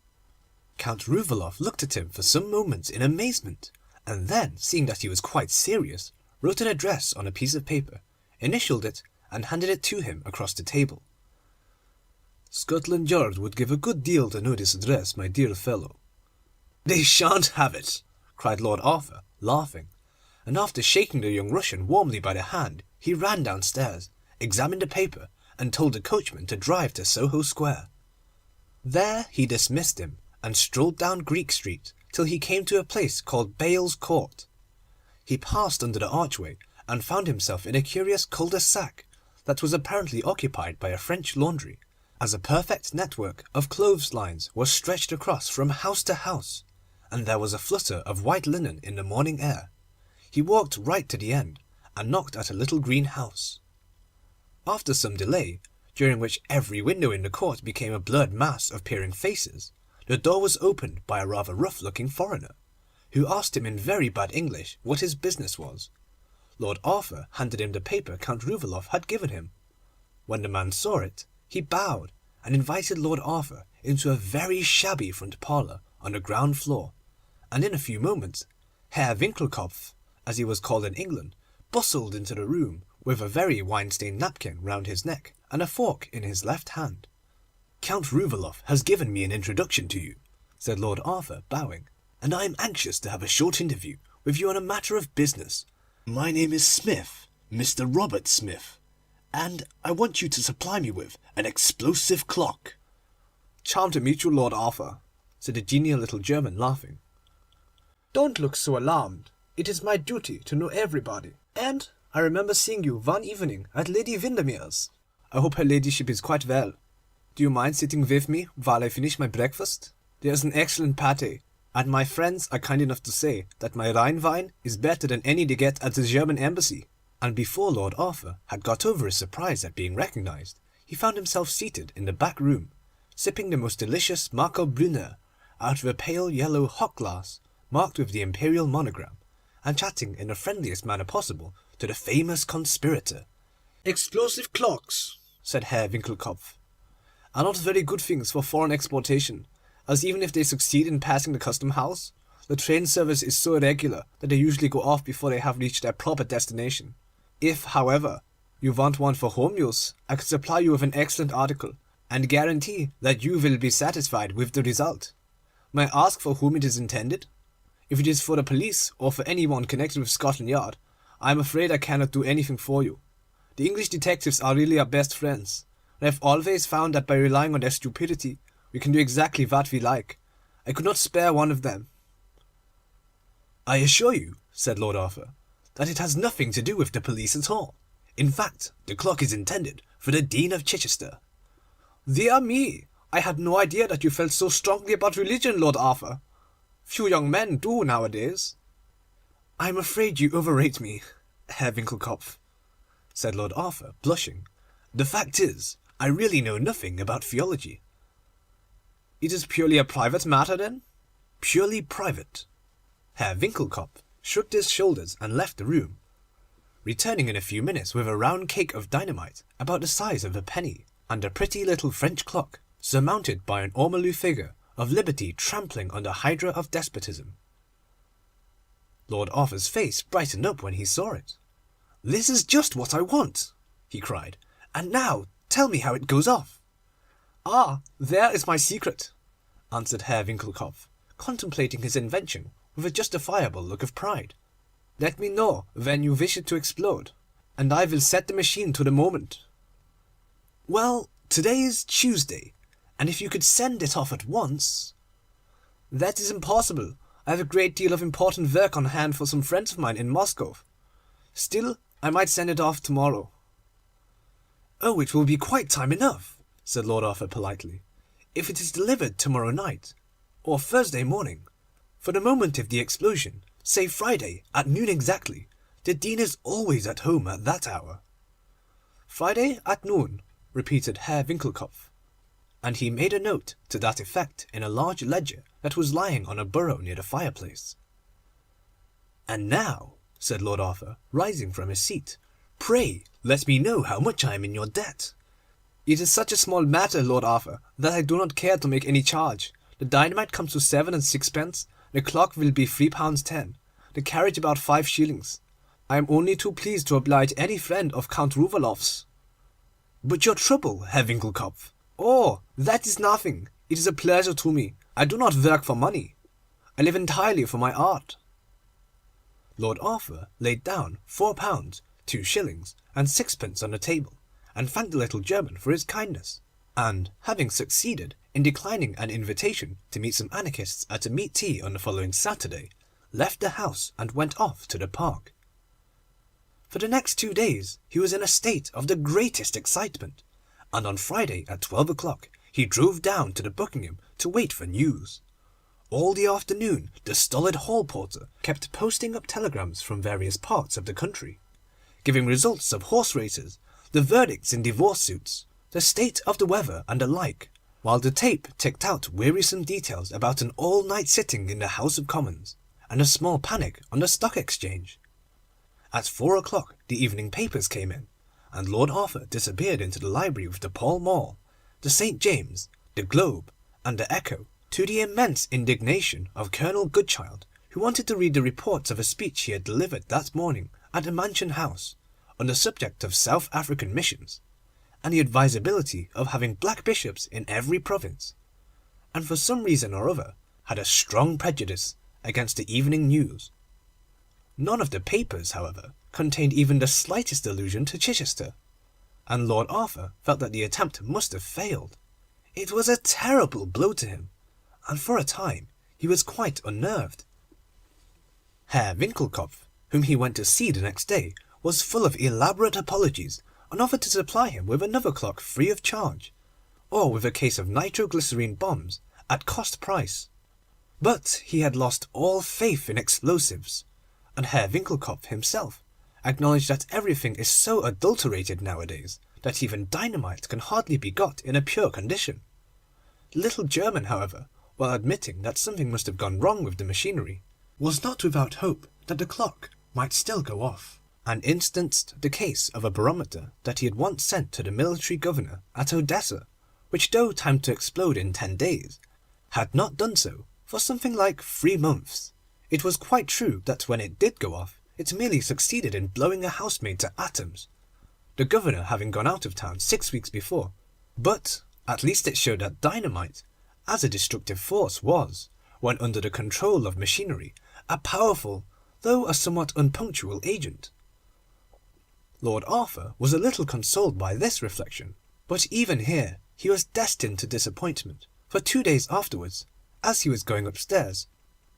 Count Rouvaloff looked at him for some moments in amazement, and then, seeing that he was quite serious, wrote an address on a piece of paper, initialled it, and handed it to him across the table. "Scotland Yard would give a good deal to know this address, my dear fellow." "They shan't have it," cried Lord Arthur, laughing, and after shaking the young Russian warmly by the hand, he ran downstairs, examined the paper, and told the coachman to drive to Soho Square. There he dismissed him, and strolled down Greek Street till he came to a place called Bale's Court. He passed under the archway, and found himself in a curious cul-de-sac that was apparently occupied by a French laundry, as a perfect network of clothes-lines was stretched across from house to house, and there was a flutter of white linen in the morning air. He walked right to the end, and knocked at a little green house. After some delay, during which every window in the court became a blurred mass of peering faces, the door was opened by a rather rough-looking foreigner, who asked him in very bad English what his business was. Lord Arthur handed him the paper Count Rouvaloff had given him. When the man saw it, he bowed, and invited Lord Arthur into a very shabby front parlour on the ground floor, and in a few moments Herr Winkelkopf, as he was called in England, bustled into the room with a very wine-stained napkin round his neck and a fork in his left hand. "Count Rouvaloff has given me an introduction to you," said Lord Arthur, bowing, "and I am anxious to have a short interview with you on a matter of business. My name is Smith, Mr. Robert Smith, and I want you to supply me with an explosive clock." "Charmed to meet you, Lord Arthur," said the genial little German, laughing. "Don't look so alarmed. It is my duty to know everybody, and I remember seeing you one evening at Lady Windermere's. I hope her ladyship is quite well. Do you mind sitting with me while I finish my breakfast? There is an excellent pâté, and my friends are kind enough to say that my Rhine wine is better than any they get at the German embassy." And before Lord Arthur had got over his surprise at being recognised, he found himself seated in the back room, sipping the most delicious Marco Brunner out of a pale yellow hock glass marked with the imperial monogram, and chatting in the friendliest manner possible to the famous conspirator. "Explosive clocks," said Herr Winkelkopf, "are not very good things for foreign exportation, as even if they succeed in passing the custom house, the train service is so irregular that they usually go off before they have reached their proper destination. If, however, you want one for home use, I can supply you with an excellent article, and guarantee that you will be satisfied with the result. May I ask for whom it is intended? If it is for the police, or for anyone connected with Scotland Yard, I am afraid I cannot do anything for you. The English detectives are really our best friends, and I have always found that by relying on their stupidity, we can do exactly what we like. I could not spare one of them." "I assure you," said Lord Arthur, "that it has nothing to do with the police at all. In fact, the clock is intended for the Dean of Chichester." "Dear me, I had no idea that you felt so strongly about religion, Lord Arthur. Few young men do nowadays." "I am afraid you overrate me, Herr Winkelkopf," said Lord Arthur, blushing. "The fact is, I really know nothing about theology." "It is purely a private matter, then?" "Purely private." Herr Winkelkopf shrugged his shoulders, and left the room, returning in a few minutes with a round cake of dynamite about the size of a penny, and a pretty little French clock, surmounted by an ormolu figure of liberty trampling on the hydra of despotism. Lord Arthur's face brightened up when he saw it. "This is just what I want," he cried. "And now tell me how it goes off." "Ah, there is my secret," answered Herr Winckelkopf, contemplating his invention with a justifiable look of pride. "Let me know when you wish it to explode, and I will set the machine to the moment." "Well, today is Tuesday, and if you could send it off at once—" "That is impossible. I have a great deal of important work on hand for some friends of mine in Moscow. Still, I might send it off tomorrow." "Oh, it will be quite time enough," said Lord Arthur politely, "if it is delivered tomorrow night, or Thursday morning. For the moment of the explosion, say Friday at noon exactly. The Dean is always at home at that hour." "Friday at noon," repeated Herr Winckelkopf, and he made a note to that effect in a large ledger that was lying on a bureau near the fireplace. "And now," said Lord Arthur, rising from his seat, "pray let me know how much I am in your debt." "It is such a small matter, Lord Arthur, that I do not care to make any charge. The dynamite comes to 7 and 6 pence. The clock will be £3.10. The carriage about 5 shillings. I am only too pleased to oblige any friend of Count Rouvaloff's." "But your trouble, Herr Winckelkopf?" "Oh, that is nothing. It is a pleasure to me. I do not work for money. I live entirely for my art." Lord Arthur laid down £4, 2 shillings, and 6 pence on the table, and thanked the little German for his kindness, and, having succeeded in declining an invitation to meet some anarchists at a meat tea on the following Saturday, left the house and went off to the park. For the next 2 days he was in a state of the greatest excitement, and on Friday at 12 o'clock he drove down to the Buckingham to wait for news. All the afternoon the stolid hall porter kept posting up telegrams from various parts of the country, giving results of horse races, the verdicts in divorce suits, the state of the weather, and the like, while the tape ticked out wearisome details about an all-night sitting in the House of Commons, and a small panic on the Stock Exchange. At 4 o'clock the evening papers came in, and Lord Arthur disappeared into the library with the Pall Mall, the St. James, the Globe, and the Echo, to the immense indignation of Colonel Goodchild, who wanted to read the reports of a speech he had delivered that morning at the Mansion House on the subject of South African missions, and the advisability of having black bishops in every province, and for some reason or other had a strong prejudice against the Evening News. None of the papers, however, contained even the slightest allusion to Chichester, and Lord Arthur felt that the attempt must have failed. It was a terrible blow to him, and for a time he was quite unnerved. Herr Winckelkopf, whom he went to see the next day, was full of elaborate apologies, and offered to supply him with another clock free of charge, or with a case of nitroglycerine bombs at cost price. But he had lost all faith in explosives, and Herr Winckelkopf himself acknowledged that everything is so adulterated nowadays that even dynamite can hardly be got in a pure condition. The little German, however, while admitting that something must have gone wrong with the machinery, was not without hope that the clock might still go off, and instanced the case of a barometer that he had once sent to the military governor at Odessa, which, though timed to explode in 10 days, had not done so for something like 3 months. It was quite true that when it did go off, it merely succeeded in blowing a housemaid to atoms, the governor having gone out of town 6 weeks before. But at least it showed that dynamite, as a destructive force, was, when under the control of machinery, a powerful, though a somewhat unpunctual agent. Lord Arthur was a little consoled by this reflection, but even here he was destined to disappointment, for 2 days afterwards, as he was going upstairs,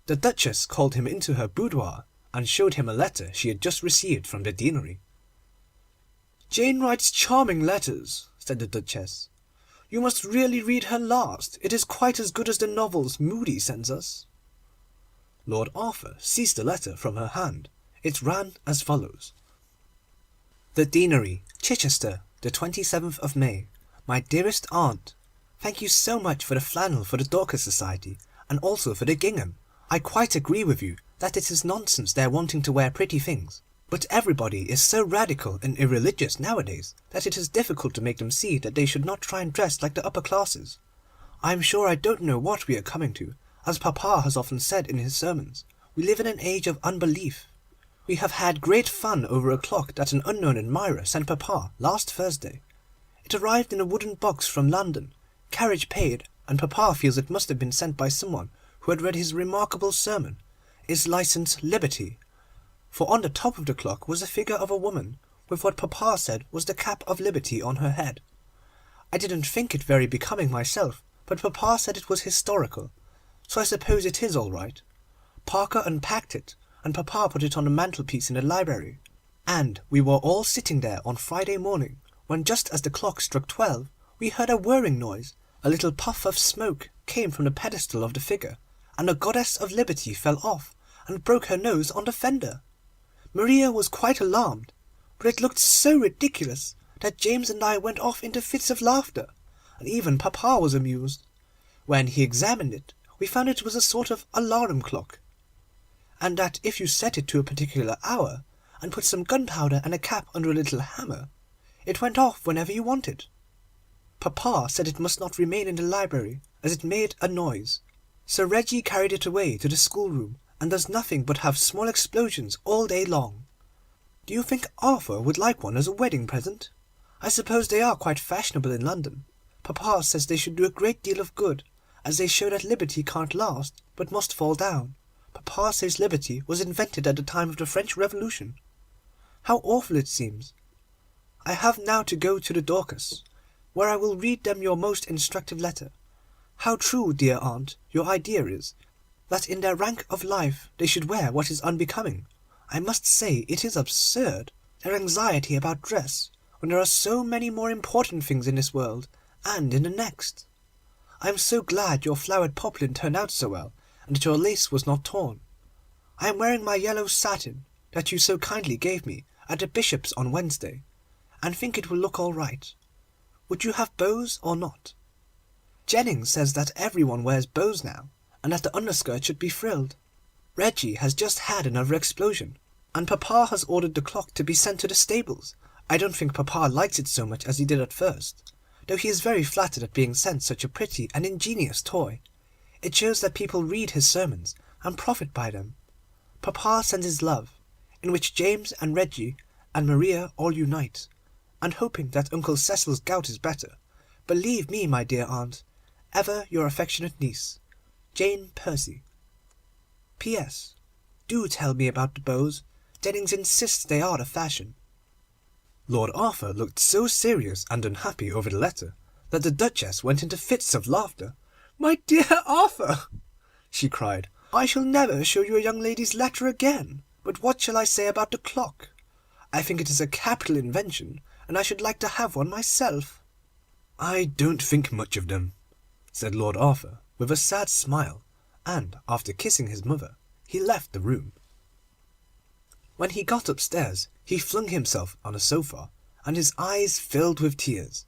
the Duchess called him into her boudoir and showed him a letter she had just received from the Deanery. "Jane writes charming letters," said the Duchess. "You must really read her last. It is quite as good as the novels Moody sends us." Lord Arthur seized the letter from her hand. It ran as follows: "The Deanery, Chichester, the 27th of May. My dearest aunt, thank you so much for the flannel for the Dorcas Society, and also for the gingham. I quite agree with you that it is nonsense their wanting to wear pretty things, but everybody is so radical and irreligious nowadays that it is difficult to make them see that they should not try and dress like the upper classes. I am sure I don't know what we are coming to. As Papa has often said in his sermons, we live in an age of unbelief. We have had great fun over a clock that an unknown admirer sent Papa last Thursday. It arrived in a wooden box from London, carriage paid, and Papa feels it must have been sent by someone who had read his remarkable sermon, Is Licence Liberty? For on the top of the clock was a figure of a woman, with what Papa said was the cap of liberty on her head. I didn't think it very becoming myself, but Papa said it was historical, so I suppose it is all right. Parker unpacked it, and Papa put it on the mantelpiece in the library, and we were all sitting there on Friday morning, when just as the clock struck 12, we heard a whirring noise. A little puff of smoke came from the pedestal of the figure, and the goddess of liberty fell off and broke her nose on the fender. Maria was quite alarmed, but it looked so ridiculous that James and I went off into fits of laughter, and even Papa was amused. When he examined it, we found it was a sort of alarum clock, and that if you set it to a particular hour, and put some gunpowder and a cap under a little hammer, it went off whenever you wanted. Papa said it must not remain in the library, as it made a noise. Sir Reggie carried it away to the schoolroom, and does nothing but have small explosions all day long. Do you think Arthur would like one as a wedding present? I suppose they are quite fashionable in London. Papa says they should do a great deal of good, as they show that liberty can't last, but must fall down. Papa says liberty was invented at the time of the French Revolution. How awful it seems! I have now to go to the Dorcas, where I will read them your most instructive letter. How true, dear aunt, your idea is, that in their rank of life they should wear what is unbecoming. I must say it is absurd, their anxiety about dress, when there are so many more important things in this world, and in the next. I am so glad your flowered poplin turned out so well, and that your lace was not torn. I am wearing my yellow satin, that you so kindly gave me at the bishop's on Wednesday, and think it will look all right. Would you have bows or not? Jennings says that every one wears bows now, and that the underskirt should be frilled. Reggie has just had another explosion, and Papa has ordered the clock to be sent to the stables. I don't think Papa likes it so much as he did at first, though he is very flattered at being sent such a pretty and ingenious toy. It shows that people read his sermons and profit by them. Papa sends his love, in which James and Reggie and Maria all unite, and hoping that Uncle Cecil's gout is better, believe me, my dear aunt, ever your affectionate niece, Jane Percy. P.S. Do tell me about the bows. Jennings insists they are the fashion. Lord Arthur looked so serious and unhappy over the letter that the Duchess went into fits of laughter. "My dear Arthur," she cried, "I shall never show you a young lady's letter again. But what shall I say about the clock? I think it is a capital invention, and I should like to have one myself." "I don't think much of them," said Lord Arthur, with a sad smile, and, after kissing his mother, he left the room. When he got upstairs, he flung himself on a sofa, and his eyes filled with tears.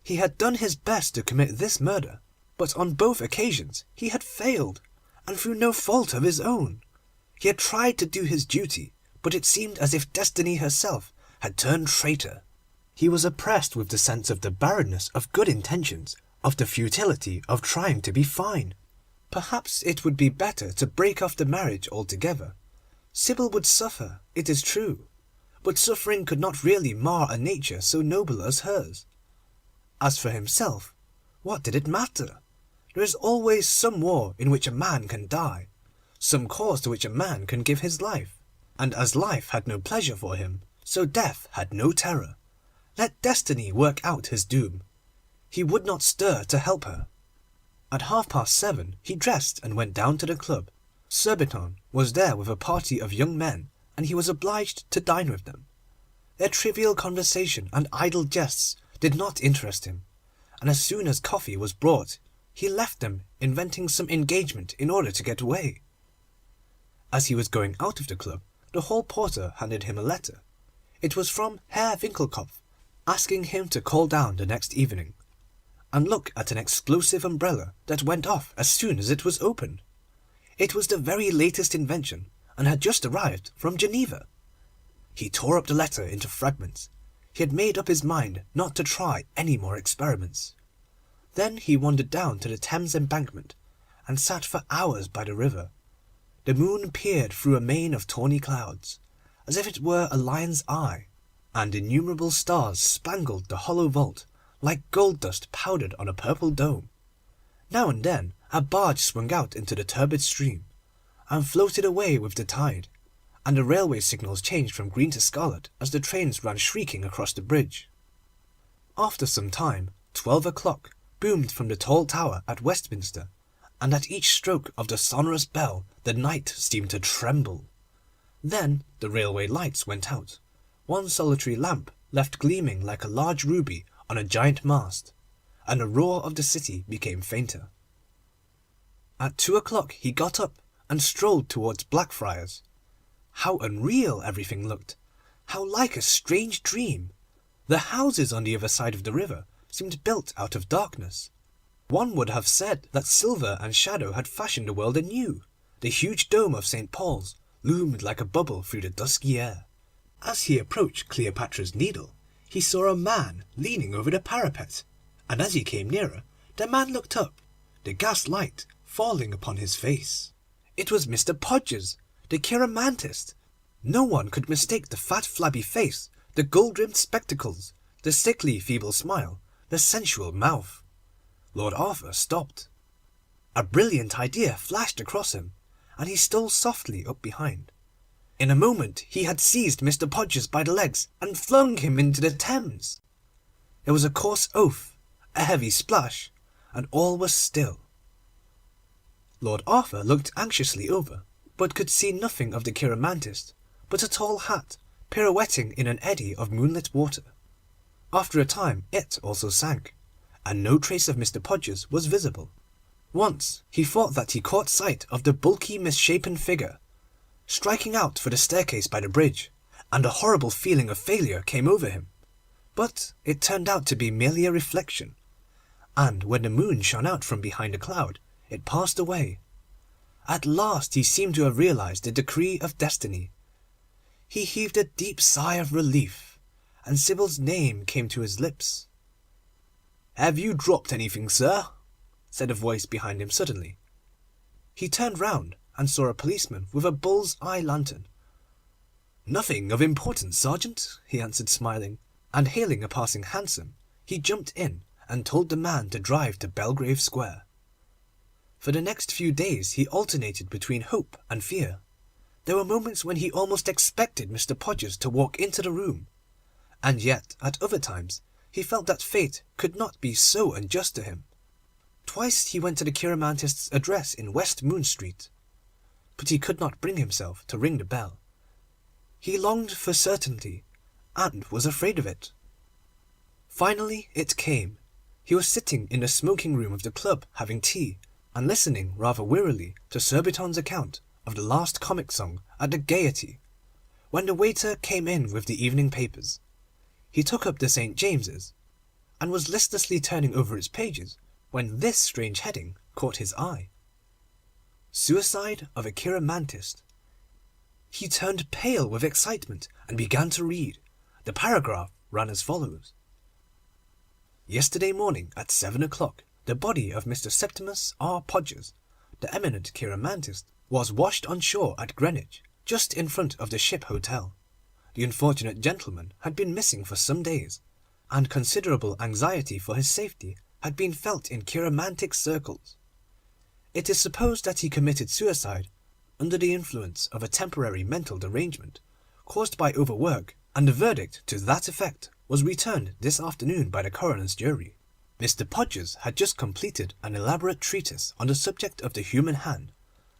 He had done his best to commit this murder, but on both occasions he had failed, and through no fault of his own. He had tried to do his duty, but it seemed as if destiny herself had turned traitor. He was oppressed with the sense of the barrenness of good intentions, of the futility of trying to be fine. Perhaps it would be better to break off the marriage altogether. Sybil would suffer, it is true, but suffering could not really mar a nature so noble as hers. As for himself, what did it matter? There is always some war in which a man can die, some cause to which a man can give his life, and as life had no pleasure for him, so death had no terror. Let destiny work out his doom. He would not stir to help her. At 7:30 he dressed and went down to the club. Surbiton was there with a party of young men, and he was obliged to dine with them. Their trivial conversation and idle jests did not interest him, and as soon as coffee was brought he left them, inventing some engagement in order to get away. As he was going out of the club, the hall porter handed him a letter. It was from Herr Winkelkopf, asking him to call down the next evening, and look at an explosive umbrella that went off as soon as it was opened. It was the very latest invention, and had just arrived from Geneva. He tore up the letter into fragments. He had made up his mind not to try any more experiments. Then he wandered down to the Thames Embankment, and sat for hours by the river. The moon peered through a mane of tawny clouds, as if it were a lion's eye, and innumerable stars spangled the hollow vault like gold dust powdered on a purple dome. Now and then a barge swung out into the turbid stream, and floated away with the tide, and the railway signals changed from green to scarlet as the trains ran shrieking across the bridge. After some time 12 o'clock boomed from the tall tower at Westminster, and at each stroke of the sonorous bell the night seemed to tremble. Then the railway lights went out, one solitary lamp left gleaming like a large ruby on a giant mast, and the roar of the city became fainter. At 2 o'clock he got up and strolled towards Blackfriars. How unreal everything looked! How like a strange dream! The houses on the other side of the river seemed built out of darkness. One would have said that silver and shadow had fashioned the world anew. The huge dome of St. Paul's loomed like a bubble through the dusky air. As he approached Cleopatra's Needle, he saw a man leaning over the parapet, and as he came nearer, the man looked up, the gas light falling upon his face. It was Mr. Podgers, the cheiromantist. No one could mistake the fat flabby face, the gold-rimmed spectacles, the sickly feeble smile, the sensual mouth. Lord Arthur stopped. A brilliant idea flashed across him, and he stole softly up behind. In a moment he had seized Mr. Podgers by the legs and flung him into the Thames. There was a coarse oath, a heavy splash, and all was still. Lord Arthur looked anxiously over, but could see nothing of the cheiromantist but a tall hat pirouetting in an eddy of moonlit water. After a time it also sank, and no trace of Mr. Podgers was visible. Once he thought that he caught sight of the bulky misshapen figure striking out for the staircase by the bridge, and a horrible feeling of failure came over him. But it turned out to be merely a reflection, and when the moon shone out from behind a cloud it passed away. At last he seemed to have realised the decree of destiny. He heaved a deep sigh of relief, and Sybil's name came to his lips. "Have you dropped anything, sir?" said a voice behind him suddenly. He turned round and saw a policeman with a bull's-eye lantern. "Nothing of importance, Sergeant," he answered, smiling, and hailing a passing hansom, he jumped in and told the man to drive to Belgrave Square. For the next few days he alternated between hope and fear. There were moments when he almost expected Mr. Podgers to walk into the room, and yet at other times he felt that fate could not be so unjust to him. Twice he went to the cheiromantist's address in West Moon Street, but he could not bring himself to ring the bell. He longed for certainty, and was afraid of it. Finally it came. He was sitting in the smoking room of the club having tea, and listening rather wearily to Surbiton's account of the last comic song at the Gaiety, when the waiter came in with the evening papers. He took up the St. James's, and was listlessly turning over its pages, when this strange heading caught his eye: "Suicide of a cheiromantist." He turned pale with excitement and began to read. The paragraph ran as follows: "Yesterday morning at 7 o'clock the body of Mr. Septimus R. Podgers, the eminent cheiromantist, was washed on shore at Greenwich, just in front of the Ship Hotel. The unfortunate gentleman had been missing for some days, and considerable anxiety for his safety had been felt in cheromantic circles. It is supposed that he committed suicide under the influence of a temporary mental derangement caused by overwork, and the verdict to that effect was returned this afternoon by the coroner's jury. Mr. Podgers had just completed an elaborate treatise on the subject of the human hand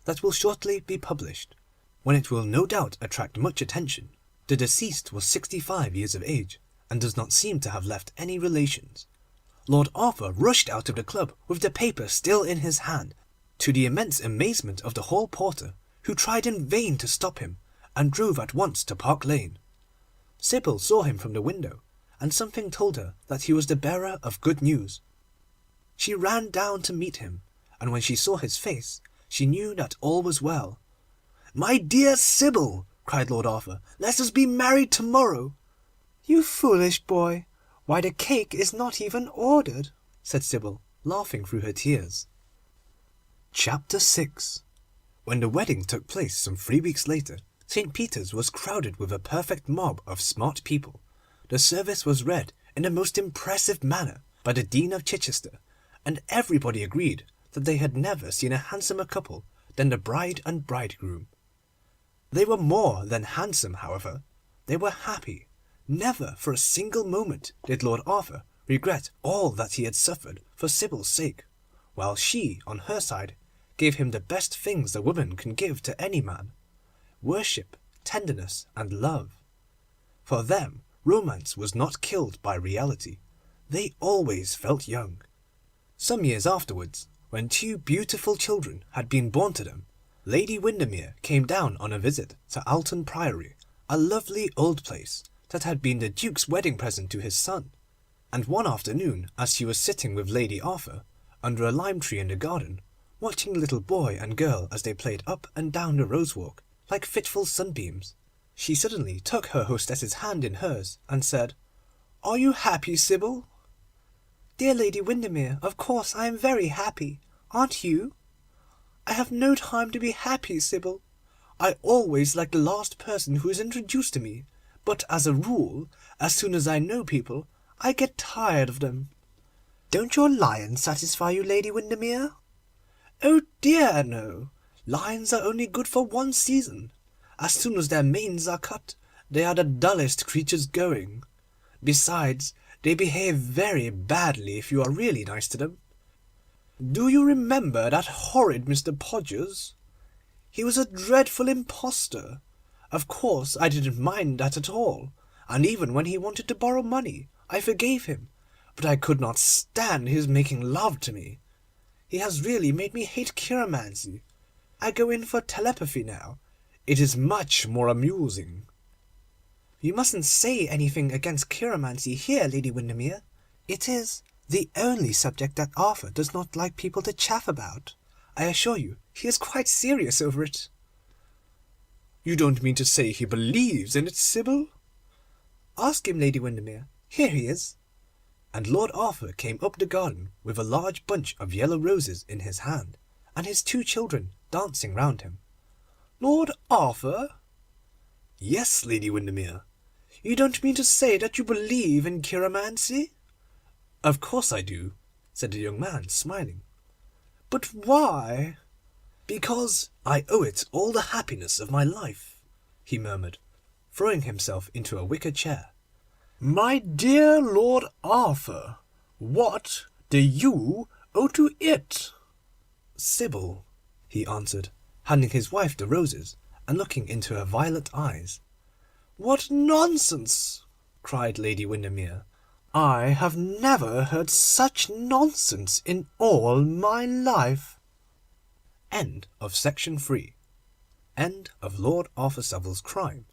that will shortly be published, when it will no doubt attract much attention. The deceased was 65 years of age, and does not seem to have left any relations." Lord Arthur rushed out of the club with the paper still in his hand, to the immense amazement of the hall porter, who tried in vain to stop him, and drove at once to Park Lane. Sybil saw him from the window, and something told her that he was the bearer of good news. She ran down to meet him, and when she saw his face she knew that all was well. "My dear Sybil," cried Lord Arthur, "let us be married to-morrow." "You foolish boy, why the cake is not even ordered," said Sybil, laughing through her tears. Chapter 6. When the wedding took place some 3 weeks later, St. Peter's was crowded with a perfect mob of smart people. The service was read in the most impressive manner by the Dean of Chichester, and everybody agreed that they had never seen a handsomer couple than the bride and bridegroom. They were more than handsome, however. They were happy. Never for a single moment did Lord Arthur regret all that he had suffered for Sybil's sake, while she, on her side, gave him the best things a woman can give to any man: worship, tenderness, and love. For them, romance was not killed by reality. They always felt young. Some years afterwards, when 2 beautiful children had been born to them, Lady Windermere came down on a visit to Alton Priory, a lovely old place that had been the Duke's wedding present to his son. And one afternoon, as she was sitting with Lady Arthur under a lime tree in the garden, watching the little boy and girl as they played up and down the rose walk like fitful sunbeams, she suddenly took her hostess's hand in hers and said, "Are you happy, Sybil?" "Dear Lady Windermere, of course I am very happy. Aren't you?" "I have no time to be happy, Sybil. I always like the last person who is introduced to me, but as a rule, as soon as I know people, I get tired of them." "Don't your lions satisfy you, Lady Windermere?" "Oh dear, no. Lions are only good for one season. As soon as their manes are cut, they are the dullest creatures going. Besides, they behave very badly if you are really nice to them. Do you remember that horrid Mr. Podgers? He was a dreadful impostor. Of course I didn't mind that at all, and even when he wanted to borrow money I forgave him, but I could not stand his making love to me. He has really made me hate chiromancy. I go in for telepathy now. It is much more amusing." "You mustn't say anything against chiromancy here, Lady Windermere. It is the only subject that Arthur does not like people to chaff about. I assure you he is quite serious over it." "You don't mean to say he believes in it, Sybil?" "Ask him, Lady Windermere. Here he is." And Lord Arthur came up the garden with a large bunch of yellow roses in his hand, and his 2 children dancing round him. "Lord Arthur?" "Yes, Lady Windermere." "You don't mean to say that you believe in chiromancy?" "Of course I do," said the young man, smiling. "But why?" "Because I owe it all the happiness of my life," he murmured, throwing himself into a wicker chair. "My dear Lord Arthur, what do you owe to it?" "Sybil," he answered, handing his wife the roses, and looking into her violet eyes. "What nonsense!" cried Lady Windermere. "I have never heard such nonsense in all my life." End of Section 3. End of Lord Arthur Savile's crime